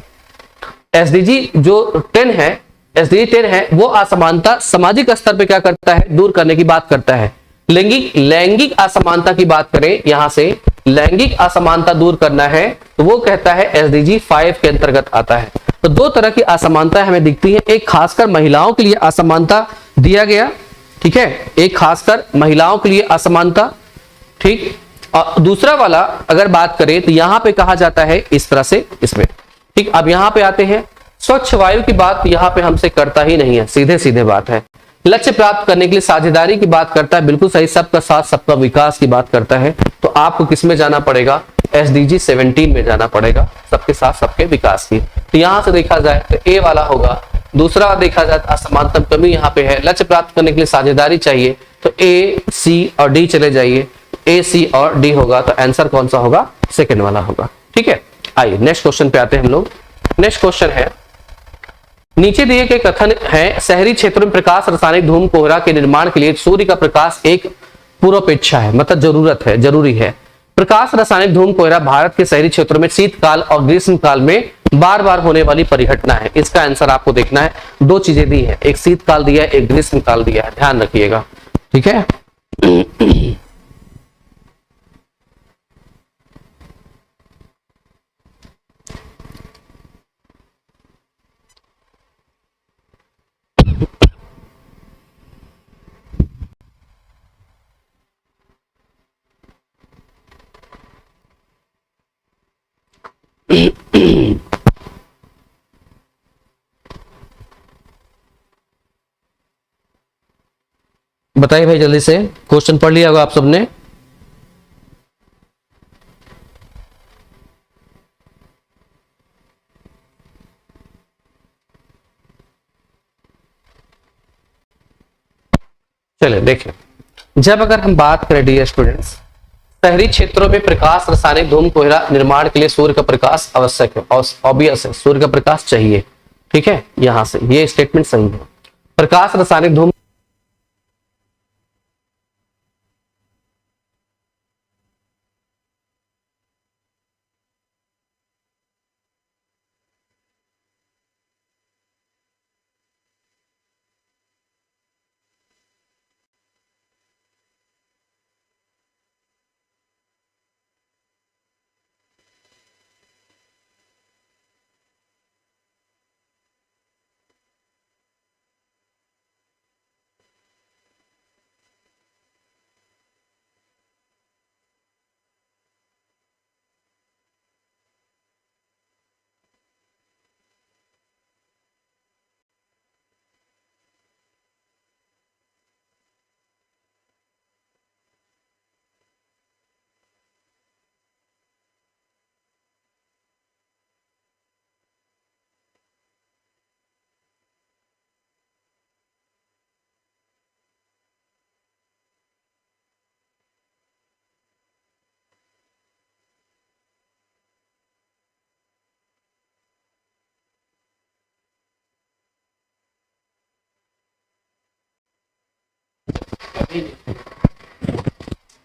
एसडीजी जो 10 है, एसडीजी 10 है, वो असमानता सामाजिक स्तर पे क्या करता है? दूर करने की बात करता है। लैंगिक असमानता की बात करें, यहां से लैंगिक असमानता दूर करना है तो वो कहता है एसडीजी 5 के अंतर्गत आता है। तो दो तरह की असमानता हमें दिखती है, एक खासकर महिलाओं के लिए असमानता दिया गया, ठीक है, एक खासकर महिलाओं के लिए असमानता, ठीक, और दूसरा वाला अगर बात करें तो यहां पे कहा जाता है इस तरह से इसमें। ठीक, अब यहां पे आते हैं, स्वच्छ वायु की बात यहां पे हमसे करता ही नहीं है, सीधे सीधे बात है। लक्ष्य प्राप्त करने के लिए साझेदारी की बात करता है, बिल्कुल सही, सबका साथ सबका विकास की बात करता है। तो आपको किसमें जाना पड़ेगा? एसडीजी 17 में जाना पड़ेगा, सबके साथ सबके विकास की। तो यहां से देखा जाए तो ए वाला होगा। दूसरा देखा जाए असमानतम कमी यहां पे है, लक्ष्य प्राप्त करने के लिए साझेदारी चाहिए, तो ए, सी और डी चले जाइए, ए, सी और डी होगा। तो आंसर कौन सा होगा? सेकेंड वाला होगा। ठीक है, आइए नेक्स्ट क्वेश्चन पे आते हैं हम लोग। नेक्स्ट क्वेश्चन है, नीचे दिए गए कथन है, शहरी क्षेत्रों में प्रकाश रासायनिक धूम कोहरा के निर्माण के लिए सूर्य का प्रकाश एक पूर्वापेक्षा है, मतलब जरूरत है, जरूरी है। प्रकाश रासायनिक धूम कोहरा भारत के शहरी क्षेत्रों में शीतकाल और ग्रीष्म काल में बार बार होने वाली परिघटना है। इसका आंसर आपको देखना है, दो चीजें दी है, एक शीतकाल दिया है, एक ग्रीष्म काल दिया है, ध्यान रखिएगा। ठीक है, बताइए भाई जल्दी से, क्वेश्चन पढ़ लिया होगा आप सबने। चलिए देखें, जब अगर हम बात करें डियर स्टूडेंट्स, शहरी क्षेत्रों में प्रकाश रासायनिक धूम कोहरा निर्माण के लिए सूर्य का प्रकाश आवश्यक है, और ऑब्वियस है सूर्य का प्रकाश चाहिए। ठीक है, यहां से ये स्टेटमेंट सही है। प्रकाश रासायनिक धूम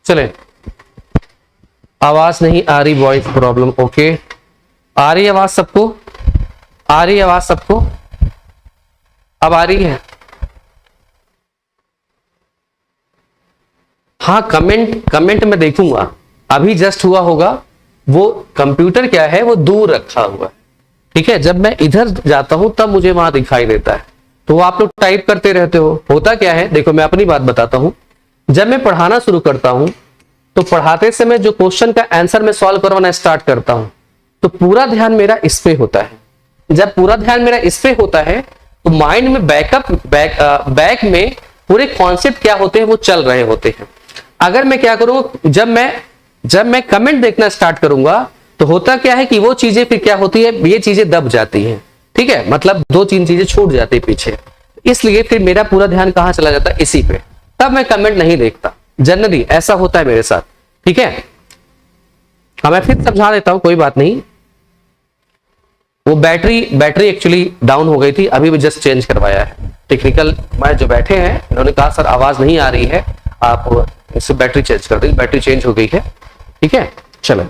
चले, आवाज नहीं आ रही, वॉइस प्रॉब्लम। ओके, आ रही आवाज सबको? आ रही आवाज सबको? अब आ रही है? हाँ, कमेंट मैं देखूंगा, अभी जस्ट हुआ होगा। वो कंप्यूटर क्या है, वो दूर रखा हुआ है, ठीक है। जब मैं इधर जाता हूं तब मुझे वहां दिखाई देता है, तो आप लोग टाइप करते रहते हो। होता क्या है, देखो मैं अपनी बात बताता हूं। जब मैं पढ़ाना शुरू करता हूं तो पढ़ाते समय जो क्वेश्चन का आंसर मैं सॉल्व करवाना स्टार्ट करता हूं, तो पूरा ध्यान मेरा इस पे होता है। जब पूरा ध्यान मेरा इस पे होता है तो माइंड में बैक में पूरे कॉन्सेप्ट क्या होते हैं वो चल रहे होते हैं। अगर मैं क्या करूं, जब मैं कमेंट देखना स्टार्ट करूंगा तो होता क्या है कि वो चीजें फिर क्या होती है, ये चीजें दब जाती हैं, ठीक है। मतलब दो तीन चीजें छूट जाती है पीछे, इसलिए फिर मेरा पूरा ध्यान कहां चला जाता है, इसी पे। तब मैं कमेंट नहीं देखता, जनरली ऐसा होता है मेरे साथ, ठीक है। हाँ, मैं फिर समझा देता हूं, कोई बात नहीं। वो बैटरी एक्चुअली डाउन हो गई थी, अभी भी जस्ट चेंज करवाया है। टेक्निकल मैं जो बैठे हैं उन्होंने कहा सर आवाज नहीं आ रही है, आप इससे बैटरी चेंज कर दें। बैटरी चेंज हो गई है, ठीक है। चलो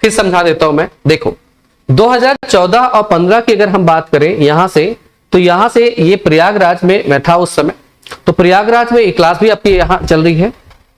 फिर समझा देता हूं मैं। देखो 2014 और 15 की अगर हम बात करें यहां से, तो यहां से ये प्रयागराज में मैं था उस समय, तो प्रयागराज में एक क्लास भी आपकी यहां चल रही है।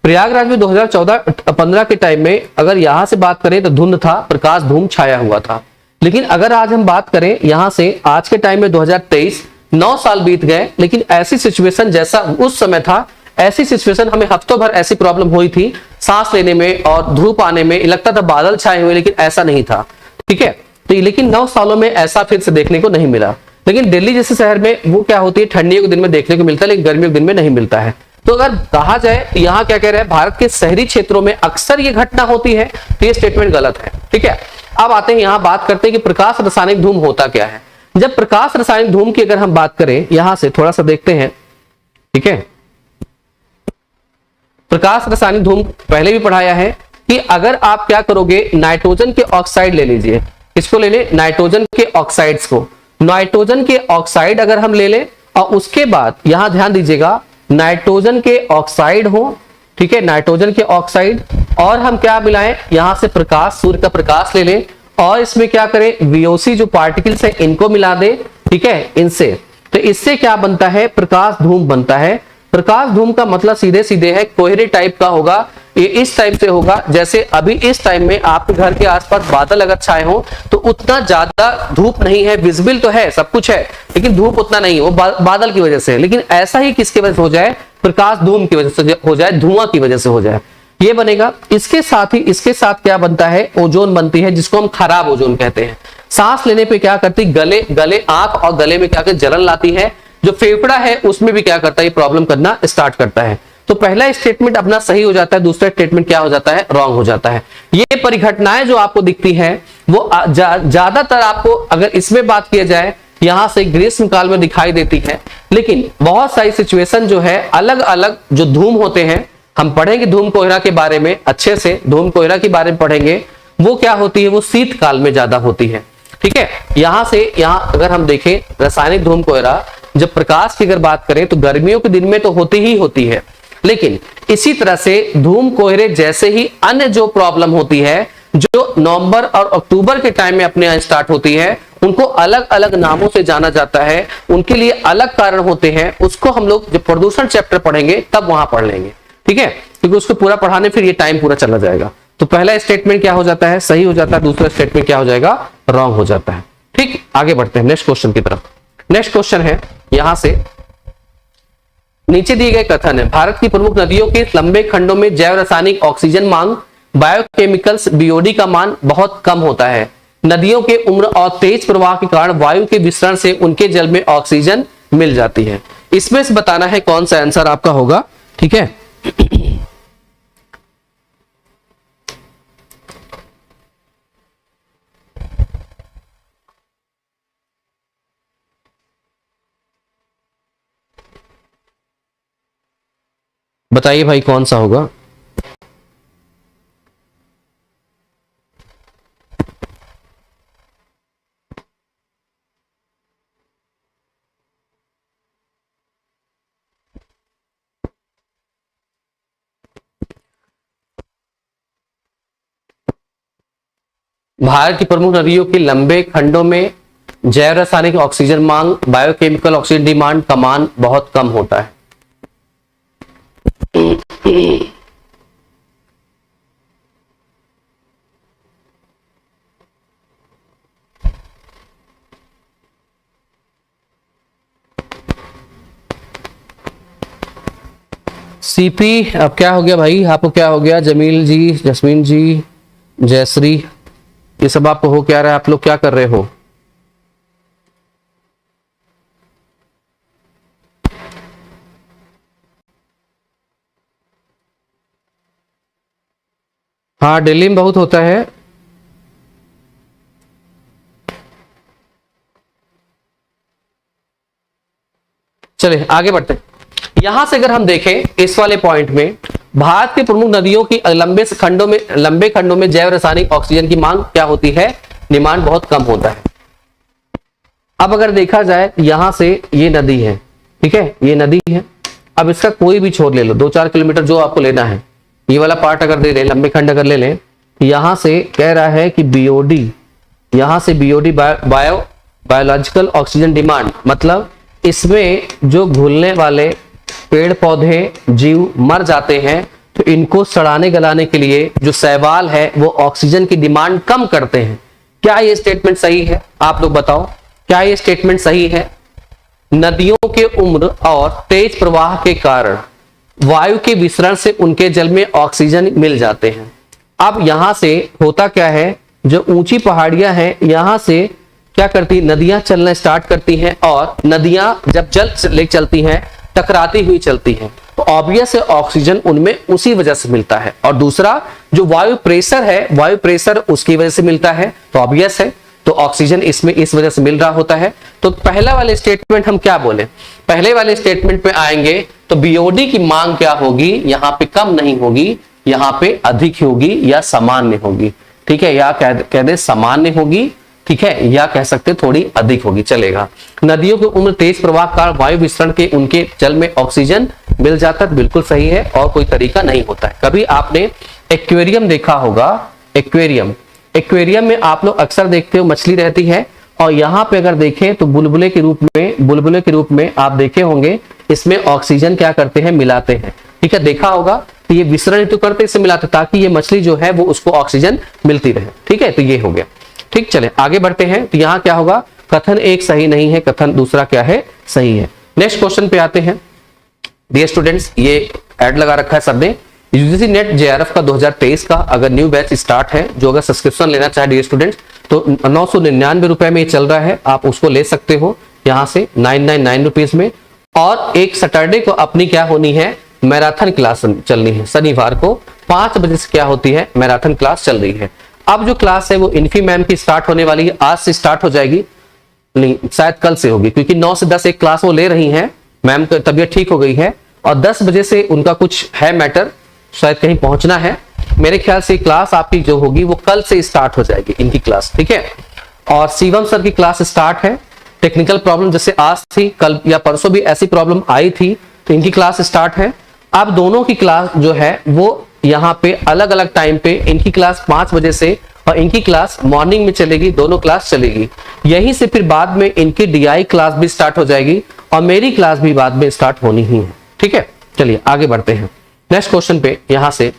प्रयागराज में 2014-15 के टाइम में अगर यहां से बात करें तो धुंध था, प्रकाश धूम छाया हुआ था। लेकिन अगर आज हम बात करें यहां से आज के टाइम में 2023, 9 साल बीत गए, लेकिन ऐसी सिचुएशन जैसा उस समय था ऐसी सिचुएशन हमें हफ्तों भर ऐसी प्रॉब्लम हुई थी, सांस लेने में और धूप आने में, लगता था बादल छाए हुए, लेकिन ऐसा नहीं था, ठीक है। तो लेकिन 9 सालों में ऐसा फिर से देखने को नहीं मिला। लेकिन दिल्ली जैसे शहर में वो क्या होती है, ठंडियों के दिन में देखने को मिलता है, लेकिन गर्मियों के दिन में नहीं मिलता है। तो अगर कहा जाए यहाँ क्या कह रहे हैं, भारत के शहरी क्षेत्रों में अक्सर ये घटना होती है, तो ये स्टेटमेंट गलत है, ठीक है। अब आते हैं यहाँ बात करते हैं कि प्रकाश रासायनिक धूम होता क्या है। जब प्रकाश रासायनिक धूम की अगर हम बात करें, यहां से थोड़ा सा देखते हैं, ठीक है। प्रकाश रासायनिक धूम पहले भी पढ़ाया है कि अगर आप क्या करोगे, नाइट्रोजन के ऑक्साइड ले लीजिए। इसको ले ले, नाइट्रोजन के ऑक्साइड्स को। नाइट्रोजन के ऑक्साइड अगर हम ले ले और उसके बाद यहां ध्यान दीजिएगा, नाइट्रोजन के ऑक्साइड हो, ठीक है, नाइट्रोजन के ऑक्साइड, और हम क्या मिलाएं, यहां से प्रकाश, सूर्य का प्रकाश ले लें और इसमें क्या करें, VOC जो पार्टिकल्स है इनको मिला दे, ठीक है, इनसे। तो इससे क्या बनता है, प्रकाश धूम बनता है। प्रकाश धूम का मतलब सीधे सीधे है, कोहरे टाइप का होगा। ये इस टाइप से होगा जैसे अभी इस टाइम में आपके घर के आसपास बादल अगर छाए हो तो उतना ज्यादा धूप नहीं है, विजिबल तो है, सब कुछ है, लेकिन धूप उतना नहीं है, वो बादल की वजह से है। लेकिन ऐसा ही किसकी वजह से हो जाए, प्रकाश धूम की वजह से हो जाए, धुआं की वजह से हो जाए, ये बनेगा। इसके साथ ही इसके साथ क्या बनता है, ओजोन बनती है, जिसको हम खराब ओजोन कहते हैं। सांस लेने पे क्या करती, गले आंख और गले में क्या करती, जलन लाती है। जो फेफड़ा है उसमें भी क्या करता है, प्रॉब्लम करना स्टार्ट करता है। तो पहला स्टेटमेंट अपना सही हो जाता है, दूसरा स्टेटमेंट क्या हो जाता है, रॉन्ग हो जाता है। ये परिघटनाएं जो आपको दिखती हैं वो ज्यादातर आपको अगर इसमें बात किया जाए यहां से ग्रीष्म काल में दिखाई देती है। लेकिन बहुत सारी सिचुएशन जो है अलग अलग जो धूम होते हैं, हम पढ़ेंगे धूम कोहरा के बारे में अच्छे से, धूम कोहरा के बारे में पढ़ेंगे। वो क्या होती है, वो शीत काल में ज्यादा होती है, ठीक है। यहां से यहां अगर हम देखें रासायनिक धूम कोहरा, जब प्रकाश की अगर बात करें तो गर्मियों के दिन में तो होती ही होती है। लेकिन इसी तरह से धूम कोहरे जैसे ही अन्य जो प्रॉब्लम होती है जो नवंबर और अक्टूबर के टाइम में अपने यहां स्टार्ट होती है, उनको अलग अलग नामों से जाना जाता है, उनके लिए अलग कारण होते हैं। उसको हम लोग जब प्रदूषण चैप्टर पढ़ेंगे तब वहां पढ़ लेंगे, ठीक है, क्योंकि उसको पूरा पढ़ाने फिर ये टाइम पूरा चला जाएगा। तो पहला स्टेटमेंट क्या हो जाता है, सही हो जाता है, दूसरा स्टेटमेंट क्या हो जाएगा, रॉन्ग हो जाता है। ठीक, आगे बढ़ते हैं नेक्स्ट क्वेश्चन की तरफ। नेक्स्ट क्वेश्चन है यहां से, नीचे दिए गए कथन है, भारत की प्रमुख नदियों के लंबे खंडों में जैव रासायनिक ऑक्सीजन मांग, बायोकेमिकल्स बीओडी का मान बहुत कम होता है। नदियों के उम्र और तेज प्रवाह के कारण वायु के विसरण से उनके जल में ऑक्सीजन मिल जाती है। इसमें से बताना है कौन सा आंसर आपका होगा, ठीक है। बताइए भाई कौन सा होगा। भारत की प्रमुख नदियों की लंबे खंडों में जैव रासायनिक ऑक्सीजन मांग, बायोकेमिकल ऑक्सीजन डिमांड का मान बहुत कम होता है। सीपी, अब क्या हो गया भाई, आपको क्या हो गया, जमील जी, जस्मीन जी, जयश्री, ये सब आपको हो क्या रहा है, आप लोग क्या कर रहे हो? हाँ, दिल्ली में बहुत होता है। चले आगे बढ़ते हैं। यहां से अगर हम देखें इस वाले पॉइंट में, भारत के प्रमुख नदियों की लंबे खंडों में जैव रासायनिक ऑक्सीजन की मांग क्या होती है, डिमांड बहुत कम होता है। अब अगर देखा जाए यहां से ये नदी है, ठीक है, ये नदी है। अब इसका कोई भी छोर ले लो, 2-4 किलोमीटर जो आपको लेना है, ये वाला पार्ट अगर दे लें, लंबे खंड अगर ले लें, यहां से कह रहा है कि बीओडी, यहां से बीओडी बायोलॉजिकल ऑक्सीजन डिमांड, मतलब इसमें जो घुलने वाले पेड़ पौधे जीव मर जाते हैं, तो इनको सड़ाने गलाने के लिए जो शैवाल है वो ऑक्सीजन की डिमांड कम करते हैं। क्या ये स्टेटमेंट सही है? आप लोग बताओ, क्या ये स्टेटमेंट सही है? नदियों के उम्र और तेज प्रवाह के कारण वायु के विसरण से उनके जल में ऑक्सीजन मिल जाते हैं। अब यहां से होता क्या है, जो ऊंची पहाड़ियां हैं, यहां से क्या करती, नदियां चलना स्टार्ट करती हैं, और नदियां जब जल ले चलती हैं टकराती हुई चलती हैं, तो ऑब्वियस है ऑक्सीजन उनमें उसी वजह से मिलता है। और दूसरा जो वायु प्रेशर है, वायु प्रेशर उसकी वजह से मिलता है, तो ऑब्वियस है, तो ऑक्सीजन इसमें इस वजह से मिल रहा होता है। तो पहला वाले स्टेटमेंट हम क्या बोले, पहले वाले स्टेटमेंट पे आएंगे तो बीओडी की मांग क्या होगी, यहां पे कम नहीं होगी, यहां पे अधिक होगी या सामान्य होगी, ठीक है, या कह दे सामान्य होगी, ठीक है, या कह सकते थोड़ी अधिक होगी, चलेगा। नदियों की उम्र तेज प्रवाह का वायु विसरण के उनके जल में ऑक्सीजन मिल जाता है, बिल्कुल सही है, और कोई तरीका नहीं होता है। कभी आपने एक्वेरियम देखा होगा, एक्वेरियम में आप लोग अक्सर देखते हो मछली रहती है, और यहां पे अगर देखें तो बुलबुले के रूप में आप देखे होंगे, इसमें ऑक्सीजन क्या करते हैं, मिलाते हैं, ठीक है, देखा होगा। तो ये विसरण ऋतु करते इसे मिलाते, ताकि ये मछली जो है वो उसको ऑक्सीजन मिलती रहे, ठीक है, तो ये हो गया। ठीक, चले आगे बढ़ते हैं। तो यहां क्या होगा, कथन एक सही नहीं है, कथन दूसरा क्या है, सही है। नेक्स्ट क्वेश्चन पे आते हैं। डियर स्टूडेंट्स, ये ऐड लगा रखा है सर ने, यूजीसी नेट जेआरएफ का 2023 का अगर न्यू बैच स्टार्ट है, जो अगर सब्सक्रिप्शन लेना चाहे डियर स्टूडेंट्स, तो 999 रुपए में चल रहा है, आप उसको ले सकते हो यहां से 999 रुपीज में। और एक सैटरडे को अपनी क्या होनी है, मैराथन क्लास चलनी है, शनिवार को 5 बजे से क्या होती है, मैराथन क्लास चल रही है। अब जो क्लास है वो इन्फी मैम की स्टार्ट होने वाली है, आज से स्टार्ट हो जाएगी, नहीं शायद कल से होगी, क्योंकि 9 से 10 एक क्लास वो ले रही हैं, मैम की तबीयत ठीक हो गई है, और 10 बजे से उनका कुछ है मैटर, शायद कहीं पहुंचना है, मेरे ख्याल से क्लास आपकी जो होगी वो कल से स्टार्ट हो जाएगी इनकी क्लास, ठीक है। और शिवम सर की क्लास स्टार्ट है, टेक्निकल प्रॉब्लम जैसे आज थी, कल या परसों भी ऐसी प्रॉब्लम आई थी, तो इनकी क्लास स्टार्ट है। अब दोनों की क्लास जो है वो यहाँ पे अलग अलग टाइम पे, इनकी क्लास 5 बजे से और इनकी क्लास मॉर्निंग में चलेगी, दोनों क्लास चलेगी। यहीं से फिर बाद में इनकी डीआई क्लास भी स्टार्ट हो जाएगी, और मेरी क्लास भी बाद में स्टार्ट होनी ही है, ठीक है। चलिए आगे बढ़ते हैं नेक्स्ट क्वेश्चन पे। यहां से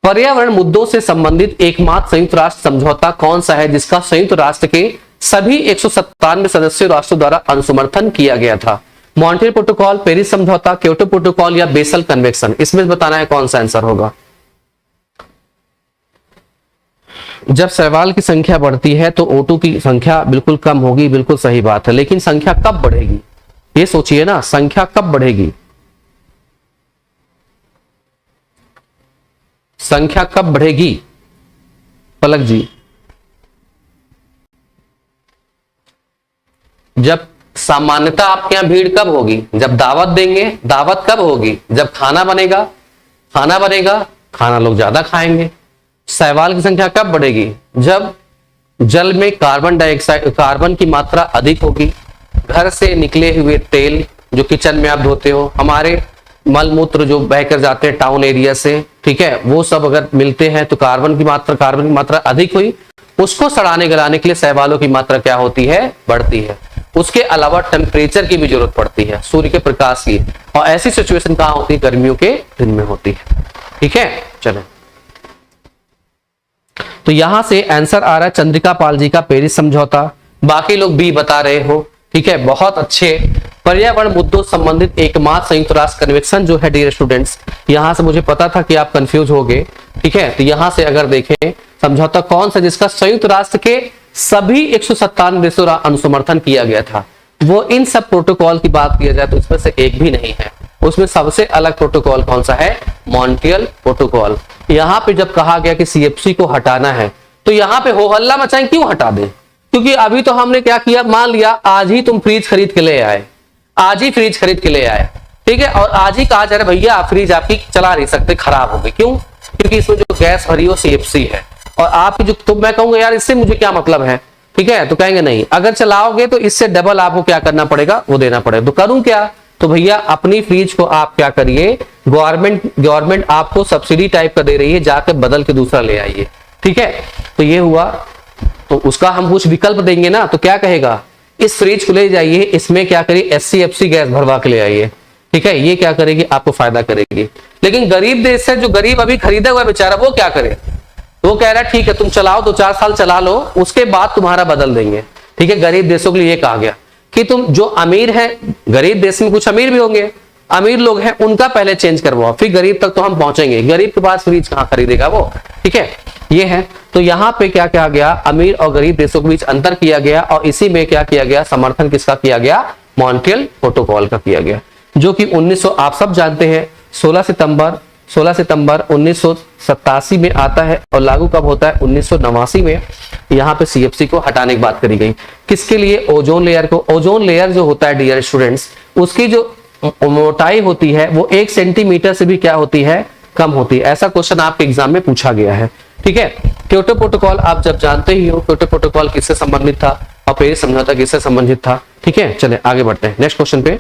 पर्यावरण मुद्दों से संबंधित एकमात्र संयुक्त राष्ट्र समझौता कौन सा है, जिसका संयुक्त राष्ट्र के सभी 197 सदस्य राष्ट्रों द्वारा अनुसमर्थन किया गया था? मॉन्ट्रियल प्रोटोकॉल, पेरिस समझौता, क्योटो प्रोटोकॉल या बेसल कन्वेंशन? इसमें बताना है कौन सा आंसर होगा। जब शैवाल की संख्या बढ़ती है तो O2 की संख्या बिल्कुल कम होगी, बिल्कुल सही बात है, लेकिन संख्या कब बढ़ेगी ये सोचिए ना, संख्या कब बढ़ेगी, संख्या कब बढ़ेगी पलक जी? जब सामान्यता आपके यहां भीड़ कब होगी, जब दावत देंगे, दावत कब होगी, जब खाना बनेगा, खाना लोग ज्यादा खाएंगे। शैवाल की संख्या कब बढ़ेगी, जब जल में कार्बन की मात्रा अधिक होगी, घर से निकले हुए तेल जो किचन में आप धोते हो, हमारे मलमूत्र जो बहकर जाते हैं टाउन एरिया से, ठीक है, वो सब अगर मिलते हैं तो कार्बन की मात्रा अधिक हुई, उसको सड़ाने गलाने के लिए शैवालों की मात्रा क्या होती है, बढ़ती है। उसके अलावा टेम्परेचर की भी जरूरत पड़ती है, सूर्य के प्रकाश की, और ऐसी सिचुएशन कहां होती है, गर्मियों के दिन में होती है। ठीक है, चलें, तो यहां से आंसर आ रहा है चंद्रिका पाल जी का पेरिस समझौता। बाकी लोग बी बता रहे हो, ठीक है, बहुत अच्छे। पर्यावरण मुद्दों संबंधित एकमात्र संयुक्त राष्ट्र कन्वेंशन जो है डियर स्टूडेंट्स, यहां से मुझे पता था कि आप कंफ्यूज होगे, ठीक है, तो यहां से अगर देखें समझौता कौन सा जिसका संयुक्त राष्ट्र के सभी 157 देशों अनुसमर्थन किया गया था, वो इन सब प्रोटोकॉल की बात किया जाए तो इसमें से एक भी नहीं है। उसमें सबसे अलग प्रोटोकॉल कौन सा है, मॉन्ट्रियल प्रोटोकॉल। यहां पे जब कहा गया कि सीएफसी को हटाना है तो यहां पे हो हल्ला मचाएं, क्यों हटा दें, क्योंकि अभी तो हमने क्या किया, मान लिया आज ही तुम फ्रिज खरीद के ले आए, आज ही फ्रिज खरीद के ले आए, ठीक है, और आज ही कहा जा रहा है भैया फ्रिज आपकी चला नहीं सकते, खराब हो गई, क्यों, क्योंकि इसमें जो गैस भरी हो सीएफसी है, और आपकी जो, तो मैं कहूंगा यार इससे मुझे क्या मतलब है, ठीक है, तो कहेंगे नहीं, अगर चलाओगे तो इससे डबल आपको क्या करना पड़ेगा, वो देना पड़ेगा। तो करूं क्या, तो भैया अपनी फ्रिज को आप क्या करिए, गवर्नमेंट आपको सब्सिडी टाइप का दे रही है, जाकर बदल के दूसरा ले आइए, ठीक है। तो ये हुआ, तो उसका हम कुछ विकल्प देंगे ना, तो क्या कहेगा, इस फ्रिज को ले जाइए, इसमें क्या करिए एससीएफसी गैस भरवा के ले आइए, ठीक है, ये क्या करेगी, आपको फायदा करेगी। लेकिन गरीब देश से, जो गरीब अभी खरीदा हुआ बेचारा, वो क्या करे, वो कह रहा है ठीक है तुम चलाओ, 2-4 साल चला लो, उसके बाद तुम्हारा बदल देंगे, ठीक है। गरीब देशों के लिए ये कहा गया कि तुम जो अमीर है, गरीब देश में कुछ अमीर भी होंगे, अमीर लोग हैं, उनका पहले चेंज करवाओ, फिर गरीब तक तो हम पहुंचेंगे, गरीब के पास फ्रिज कहां खरीदेगा वो, ठीक है, ये है। तो यहां पे क्या किया गया, अमीर और गरीब देशों के बीच अंतर किया गया, और इसी में क्या किया गया, समर्थन किसका किया गया, मॉन्ट्रियल प्रोटोकॉल का किया गया, जो कि 1900 आप सब जानते हैं 16 सितंबर 1987 में आता है, और लागू कब होता है, 1989 में। यहाँ पे सीएफसी को हटाने की बात करी गई, किसके लिए, ओजोन लेयर को। ओजोन लेयर जो होता है डियर स्टूडेंट्स, उसकी जो मोटाई होती है वो 1 सेंटीमीटर से भी क्या होती है, कम होती है। ऐसा क्वेश्चन आपके एग्जाम में पूछा गया है, ठीक है। क्योटो प्रोटोकॉल आप जब जानते ही हो, क्योटो प्रोटोकॉल किससे संबंधित था और पेरिस समझौता किससे संबंधित था, ठीक है। चले आगे बढ़ते हैं नेक्स्ट क्वेश्चन पे।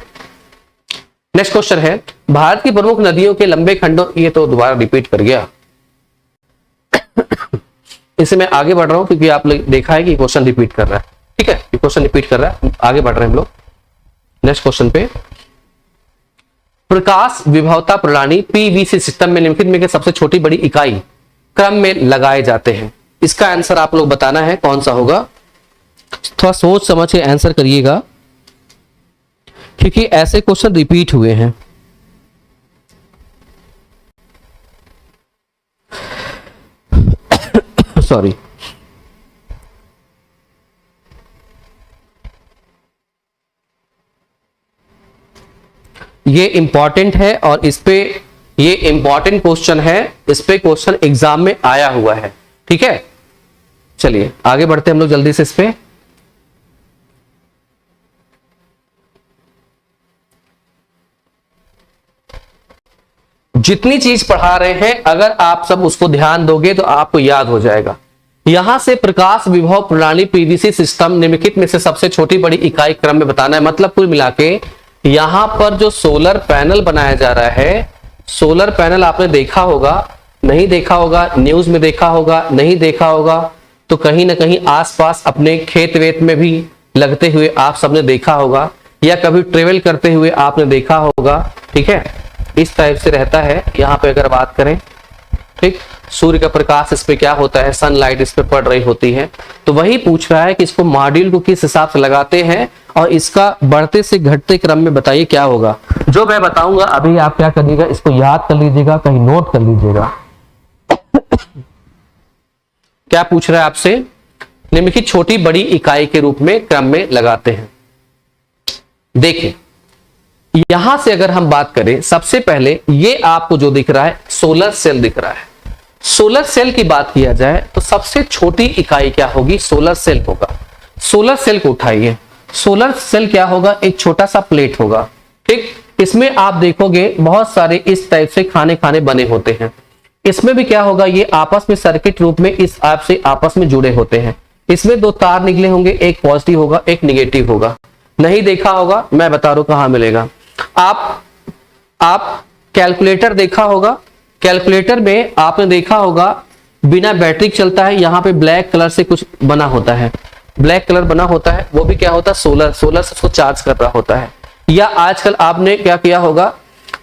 नेक्स्ट क्वेश्चन है, भारत की प्रमुख नदियों के लंबे खंडों, ये तो दोबारा रिपीट कर गया इसे मैं आगे बढ़ रहा हूं क्योंकि आप देखा है कि क्वेश्चन रिपीट कर रहा है, ठीक है, क्वेश्चन रिपीट कर रहा है, आगे बढ़ रहे हैं हम लोग नेक्स्ट क्वेश्चन पे। प्रकाश विभवता प्रणाली पीवीसी सिस्टम में निम्नलिखित में सबसे छोटी बड़ी इकाई क्रम में लगाए जाते हैं, इसका आंसर आप लोग बताना है कौन सा होगा। थोड़ा सोच समझ के आंसर करिएगा क्योंकि ऐसे क्वेश्चन रिपीट हुए हैं। सॉरी, ये इंपॉर्टेंट है और इस पे ये इंपॉर्टेंट क्वेश्चन है, इस पे क्वेश्चन एग्जाम में आया हुआ है, ठीक है। चलिए आगे बढ़ते हैं हम लोग जल्दी से इस पे। जितनी चीज पढ़ा रहे हैं अगर आप सब उसको ध्यान दोगे तो आपको याद हो जाएगा। यहां से प्रकाश विभव प्रणाली पीवीसी सिस्टम निम्नलिखित में से सबसे छोटी बड़ी इकाई क्रम में बताना है, मतलब कुल मिला के यहां पर जो सोलर पैनल बनाया जा रहा है, सोलर पैनल आपने देखा होगा, नहीं देखा होगा, न्यूज में देखा होगा, नहीं देखा होगा, तो कहीं ना कहीं आसपास अपने खेत वेत में भी लगते हुए आप सबने देखा होगा, या कभी ट्रेवल करते हुए आपने देखा होगा, ठीक है। इस टाइप से रहता है। यहाँ पे अगर बात करें, ठीक, सूर्य का प्रकाश इस पे क्या होता है, सनलाइट इस पे पड़ रही होती है, तो वही पूछ रहा है कि इसको मॉड्यूल को किस हिसाब से लगाते हैं और इसका बढ़ते से घटते क्रम में बताइए क्या होगा। जो मैं बताऊंगा अभी आप क्या करिएगा, इसको याद कर लीजिएगा, कहीं नोट कर लीजिएगा। क्या पूछ रहा है आपसे, निम्नलिखित छोटी बड़ी इकाई के रूप में क्रम में लगाते हैं। देखिए यहां से अगर हम बात करें, सबसे पहले ये आपको जो दिख रहा है सोलर सेल दिख रहा है। सोलर सेल की बात किया जाए तो सबसे छोटी इकाई क्या होगी, सोलर सेल होगा। सोलर सेल को उठाइए, सोलर सेल क्या होगा, एक छोटा सा प्लेट होगा, ठीक। इसमें आप देखोगे बहुत सारे इस टाइप से खाने खाने बने होते हैं। इसमें भी क्या होगा, ये आपस में सर्किट रूप में इस आप से आपस में जुड़े होते हैं। इसमें 2 तार निकले होंगे, एक पॉजिटिव होगा एक निगेटिव होगा। नहीं देखा होगा, मैं बता रहा हूं कहां मिलेगा। आप कैलकुलेटर देखा होगा, कैलकुलेटर में आपने देखा होगा बिना बैटरी चलता है, यहाँ पे ब्लैक कलर से कुछ बना होता है, ब्लैक कलर बना होता है, वो भी क्या होता है सोलर से उसको चार्ज कर रहा होता है। या आजकल आपने क्या किया होगा,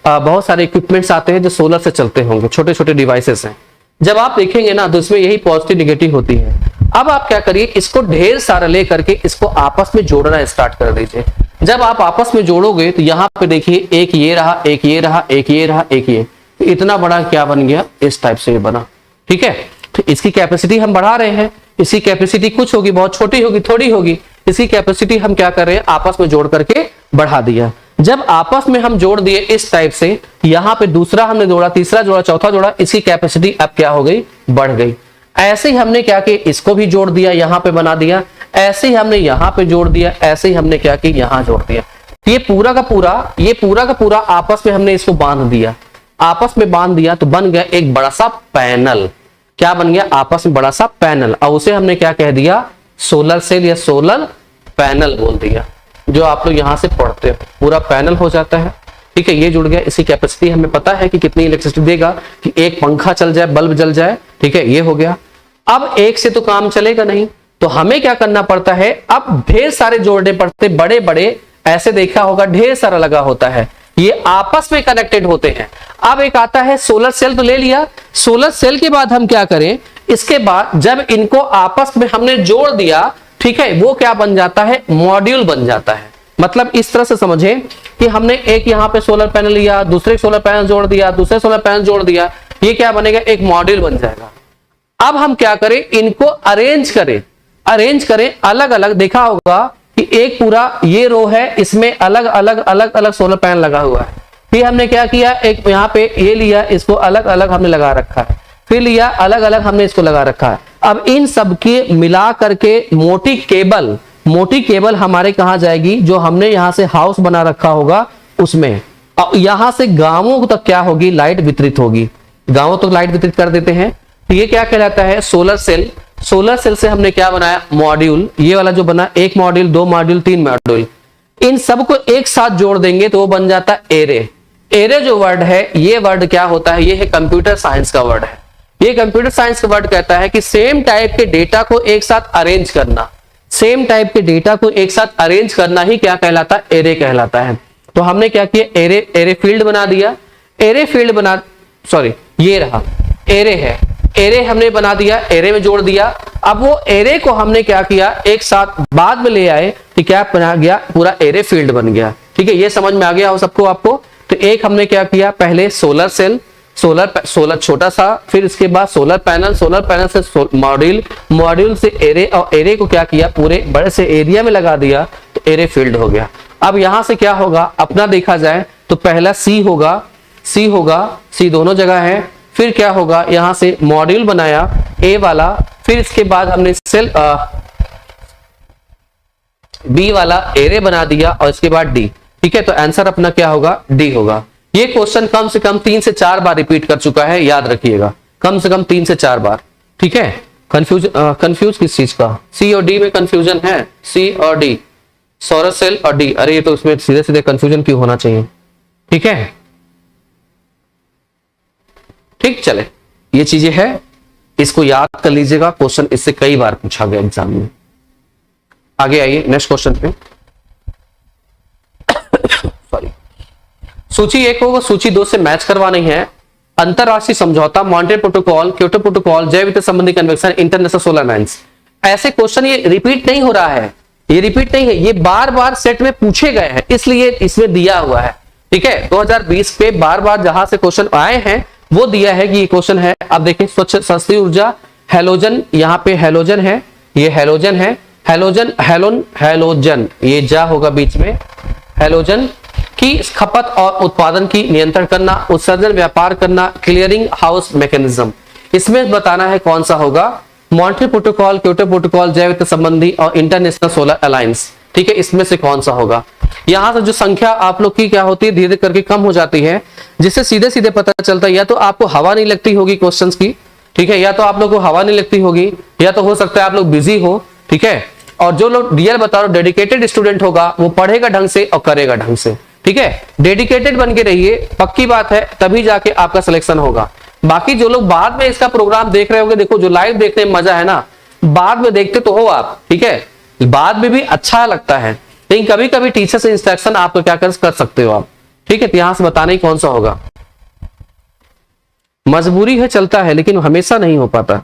बहुत सारे इक्विपमेंट्स आते हैं जो सोलर से चलते होंगे, छोटे छोटे डिवाइसेस हैं। जब आप देखेंगे ना तो इसमें यही पॉजिटिव नेगेटिव होती है। अब आप क्या करिए, इसको ढेर सारा ले करके इसको आपस में जोड़ना स्टार्ट कर दीजिए। जब आप आपस में जोड़ोगे तो यहाँ पे देखिए एक ये रहा, एक ये रहा, एक ये रहा, एक ये, तो इतना बड़ा क्या बन गया, इस टाइप से ये बना। ठीक है, तो इसकी कैपेसिटी हम बढ़ा रहे हैं, इसकी कैपेसिटी कुछ होगी, बहुत छोटी होगी, थोड़ी होगी, इसकी कैपेसिटी हम क्या कर रहे हैं, आपस में जोड़ करके बढ़ा दिया। जब आपस में हम जोड़ दिए इस टाइप से, यहाँ पे दूसरा हमने जोड़ा, तीसरा जोड़ा, चौथा जोड़ा, इसकी कैपेसिटी अब क्या हो गई, बढ़ गई। ऐसे ही हमने क्या किया, इसको भी जोड़ दिया, यहाँ पे बना दिया, ऐसे ही हमने यहाँ पे जोड़ दिया, ऐसे ही हमने क्या किया, यहाँ जोड़ दिया। ये पूरा का पूरा आपस में हमने इसको बांध दिया, आपस में बांध दिया तो बन गया एक बड़ा सा पैनल। क्या बन गया, आपस में बड़ा सा पैनल, और उसे हमने क्या कह दिया, सोलर सेल या सोलर पैनल बोल दिया। जो आप लोग यहां से पढ़ते हो पूरा पैनल हो जाता है। ठीक है, ये जुड़ गया। इसकी कैपेसिटी हमें पता है कि कितनी इलेक्ट्रिसिटी देगा, कि एक पंखा चल जाए, बल्ब जल जाए। ठीक है, ये हो गया। अब एक से तो काम चलेगा नहीं, तो हमें क्या करना पड़ता है, अब ढेर सारे जोड़ने पड़ते, बड़े बड़े, ऐसे देखा होगा ढेर सारा लगा होता है, ये आपस में कनेक्टेड होते हैं। अब एक आता है सोलर सेल, तो ले लिया। सोलर सेल के बाद हम क्या करें, इसके बाद जब इनको आपस में हमने जोड़ दिया, ठीक है, वो क्या बन जाता है, मॉड्यूल बन जाता है। मतलब इस तरह से समझे कि हमने एक यहाँ पे सोलर पैनल लिया, दूसरे सोलर पैनल जोड़ दिया, दूसरे सोलर पैनल जोड़ दिया, ये क्या बनेगा, एक मॉड्यूल बन जाएगा। अब हम क्या करें, इनको अरेंज करें अलग अलग। देखा होगा कि एक पूरा ये रो है, इसमें अलग अलग सोलर पैनल लगा हुआ है। फिर हमने क्या किया, एक यहाँ पे ये लिया, इसको अलग अलग हमने लगा रखा है, फिर लिया अलग अलग हमने इसको लगा रखा है। अब इन सब के मिला करके मोटी केबल हमारे कहां जाएगी, जो हमने यहां से हाउस बना रखा होगा उसमें, और यहां से गांवों तक क्या होगी, लाइट वितरित होगी। गांवों तक लाइट वितरित कर देते हैं। तो ये क्या कहलाता है, सोलर सेल। सोलर सेल से हमने क्या बनाया, मॉड्यूल। ये वाला जो बना, एक मॉड्यूल, दो मॉड्यूल, तीन मॉड्यूल, इन सबको एक साथ जोड़ देंगे तो वो बन जाता है एरे। एरे जो वर्ड है, ये वर्ड क्या होता है, ये है कंप्यूटर साइंस का वर्ड है। ये कंप्यूटर साइंस का वर्ड कहता है कि सेम टाइप के डेटा को एक साथ अरेंज करना, सेम टाइप के डेटा को एक साथ अरेंज करना ही क्या कहलाता है, एरे कहलाता है। तो हमने क्या किया, एरे फील्ड बना दिया। ये रहा एरे है, एरे हमने बना दिया, एरे में जोड़ दिया। अब वो एरे को हमने क्या किया, एक साथ बाद में ले आए कि क्या बना गया, पूरा एरे फील्ड बन गया। ठीक है, ये समझ में आ गया हो सबको आपको। तो एक हमने क्या किया, पहले सोलर सेल, सोलर छोटा सा, फिर इसके बाद सोलर पैनल से मॉड्यूल से एरे, और एरे को क्या किया, पूरे बड़े से एरिया में लगा दिया, तो एरे फील्ड हो गया। अब यहां से क्या होगा, अपना देखा जाए तो पहला सी होगा, सी दोनों जगह है। फिर क्या होगा, यहां से मॉड्यूल बनाया ए वाला, फिर इसके बाद हमने सेल बी वाला एरे बना दिया, और इसके बाद डी। ठीक है, तो आंसर अपना क्या होगा, डी होगा। ये क्वेश्चन कम से कम 3 से 4 बार रिपीट कर चुका है, याद रखिएगा, कम से कम 3 से 4 बार। ठीक है, कंफ्यूज किस चीज का, सी और डी में कंफ्यूजन है, सी और डी, सोलर सेल और डी। अरे ये तो उसमें सीधे सीधे कंफ्यूजन क्यों होना चाहिए। ठीक है, ठीक, चले, ये चीजें है, इसको याद कर लीजिएगा। क्वेश्चन इससे कई बार पूछा गया एग्जाम में। आगे आइए नेक्स्ट क्वेश्चन पे। सॉरी, सूची 1 को सूची 2 से मैच करवानी है। अंतरराष्ट्रीय समझौता, मॉन्ट्रियल प्रोटोकॉल, क्योटो प्रोटोकॉल, जैव विद्युत संबंधी कन्वेंशन, इंटरनेशनल सोलर लाइन्स। ऐसे क्वेश्चन ये रिपीट नहीं हो रहा है, ये रिपीट नहीं है, ये बार बार सेट में पूछे गए हैं, इसलिए इसमें दिया हुआ है। ठीक है, 2020 पे बार बार जहां से क्वेश्चन आए हैं वो दिया है कि ये क्वेश्चन है। अब देखिए, स्वच्छ सस्ती ऊर्जा, हैलोजन, यहाँ पे हैलोजन है, ये हैलोजन है, हैलोजन, ये जा होगा बीच में, हैलोजन की खपत और उत्पादन की नियंत्रण करना, उत्सर्जन व्यापार करना, क्लियरिंग हाउस मैकेनिज्म। इसमें बताना है कौन सा होगा, मॉन्ट्रियल प्रोटोकॉल, क्योटो प्रोटोकॉल, जैव विद्युत संबंधी और इंटरनेशनल सोलर अलायंस। ठीक है, इसमें से कौन सा होगा। यहां से जो संख्या आप लोग की क्या होती है, धीरे करके कम हो जाती है, जिससे सीधे सीधे पता चलता है या तो आपको हवा नहीं लगती होगी क्वेश्चंस की, ठीक है, या तो आप लोग को हवा नहीं लगती होगी, या तो हो सकता है आप लोग बिजी हो। ठीक है, और जो लोग रियल बता रहे, डेडिकेटेड स्टूडेंट होगा, वो पढ़ेगा ढंग से और करेगा ढंग से। ठीक है, डेडिकेटेड बन के रहिए, पक्की बात है, तभी जाके आपका सिलेक्शन होगा। बाकी जो लोग बाद में इसका प्रोग्राम देख रहे होंगे, देखो जो लाइव देखने में मजा है ना, बाद में देखते तो हो आप, ठीक है, बाद में भी अच्छा लगता है, लेकिन कभी कभी टीचर से इंस्ट्रक्शन आप क्या कर सकते हो आप, ठीक है। तो यहां से बताने कौन सा होगा, मजबूरी है, चलता है, लेकिन हमेशा नहीं हो पाता।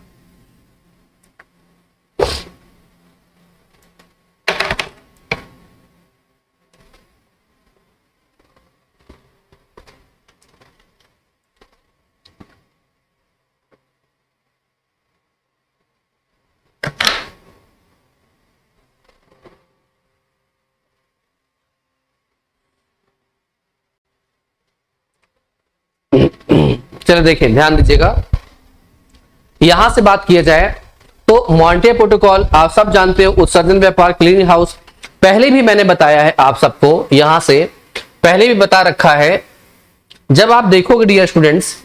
चलो देखिए, ध्यान दीजिएगा, यहां से बात किया जाए तो मॉन्टे प्रोटोकॉल आप सब जानते हो, उत्सर्जन व्यापार क्लीनिंग हाउस, पहले भी मैंने बताया है आप सबको, यहां से पहले भी बता रखा है। जब आप देखोगे डियर स्टूडेंट्स,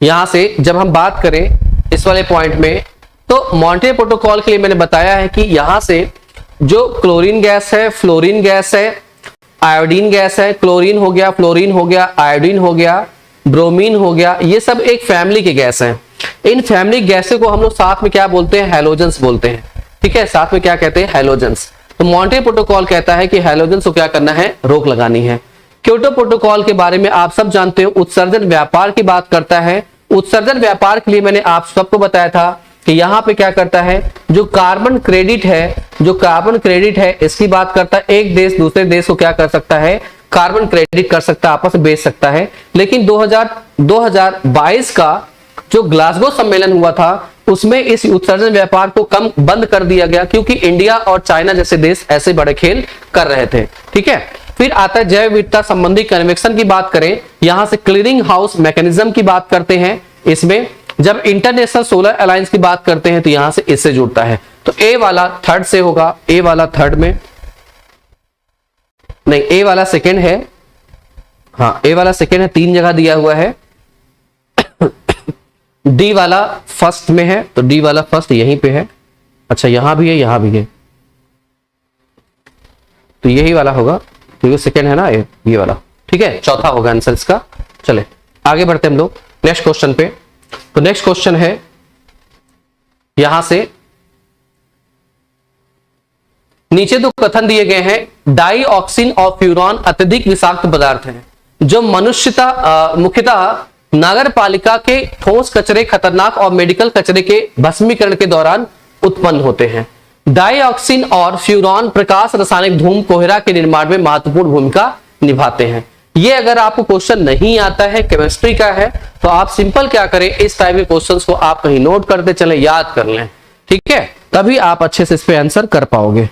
यहां से जब हम बात करें इस वाले पॉइंट में, तो मॉन्टे प्रोटोकॉल के लिए मैंने बताया है कि यहां से जो क्लोरीन गैस है, फ्लोरीन गैस है, आयोडीन गैस है, क्लोरीन हो गया, फ्लोरीन हो गया, आयोडीन हो गया, ब्रोमीन हो गया, ये सब एक फैमिली के गैस हैं। इन फैमिली गैसों को हम लोग साथ में क्या बोलते हैं, हैलोजेंस बोलते हैं, ठीक है, साथ में क्या कहते हैं, हैलोजेंस। तो मॉन्टे प्रोटोकॉल कहता है कि हैलोजेंस को क्या करना है, रोक लगानी है। क्योटो प्रोटोकॉल के बारे में आप सब जानते हो, उत्सर्जन व्यापार की बात करता है। उत्सर्जन व्यापार के लिए मैंने आप सबको बताया था कि यहां पे क्या करता है, जो कार्बन क्रेडिट है, जो कार्बन क्रेडिट है इसकी बात करता है, एक देश दूसरे देश को क्या कर सकता है, कार्बन क्रेडिट कर सकता है, आपस में बेच सकता है। लेकिन 2022 का जो ग्लासगो सम्मेलन हुआ था, उसमें इस उत्सर्जन व्यापार को कम बंद कर दिया गया, क्योंकि इंडिया और चाइना जैसे देश ऐसे बड़े खेल कर रहे थे, ठीक है। फिर आता है जैव विविधता संबंधी कन्वेक्शन की बात करें, यहां से क्लीनिंग हाउस मैकेनिज्म की बात करते हैं। इसमें जब इंटरनेशनल सोलर अलायंस की बात करते हैं तो यहां से इससे जुड़ता है। तो ए वाला थर्ड से होगा, ए वाला थर्ड में नहीं, ए वाला सेकेंड है, हाँ ए वाला सेकेंड है, 3 जगह दिया हुआ है। डी वाला फर्स्ट में है, तो डी वाला फर्स्ट यहीं पे है, अच्छा यहां भी है, यहां भी है, तो यही वाला होगा, क्योंकि सेकेंड है ना ये वाला, ठीक है, चौथा होगा आंसर इसका। चले आगे बढ़ते हम लोग नेक्स्ट क्वेश्चन पे। तो नेक्स्ट क्वेश्चन है यहां से, नीचे दो कथन दिए गए हैं, डाइऑक्सिन और फ्यूरॉन अत्यधिक विषाक्त पदार्थ हैं जो मुख्यतः नगर पालिका के ठोस कचरे, खतरनाक और मेडिकल कचरे के भस्मीकरण के दौरान उत्पन्न होते हैं। डाइऑक्सिन और फ्यूरॉन प्रकाश रासायनिक धूम कोहरा के निर्माण में महत्वपूर्ण भूमिका निभाते हैं। ये अगर आपको क्वेश्चन नहीं आता है, केमिस्ट्री का है, तो आप सिंपल क्या करें, इस टाइप के क्वेश्चंस को आप कहीं नोट करते चले, याद कर लें, ठीक है, तभी आप अच्छे से इस पे आंसर कर पाओगे।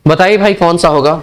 बताइए भाई कौन सा होगा।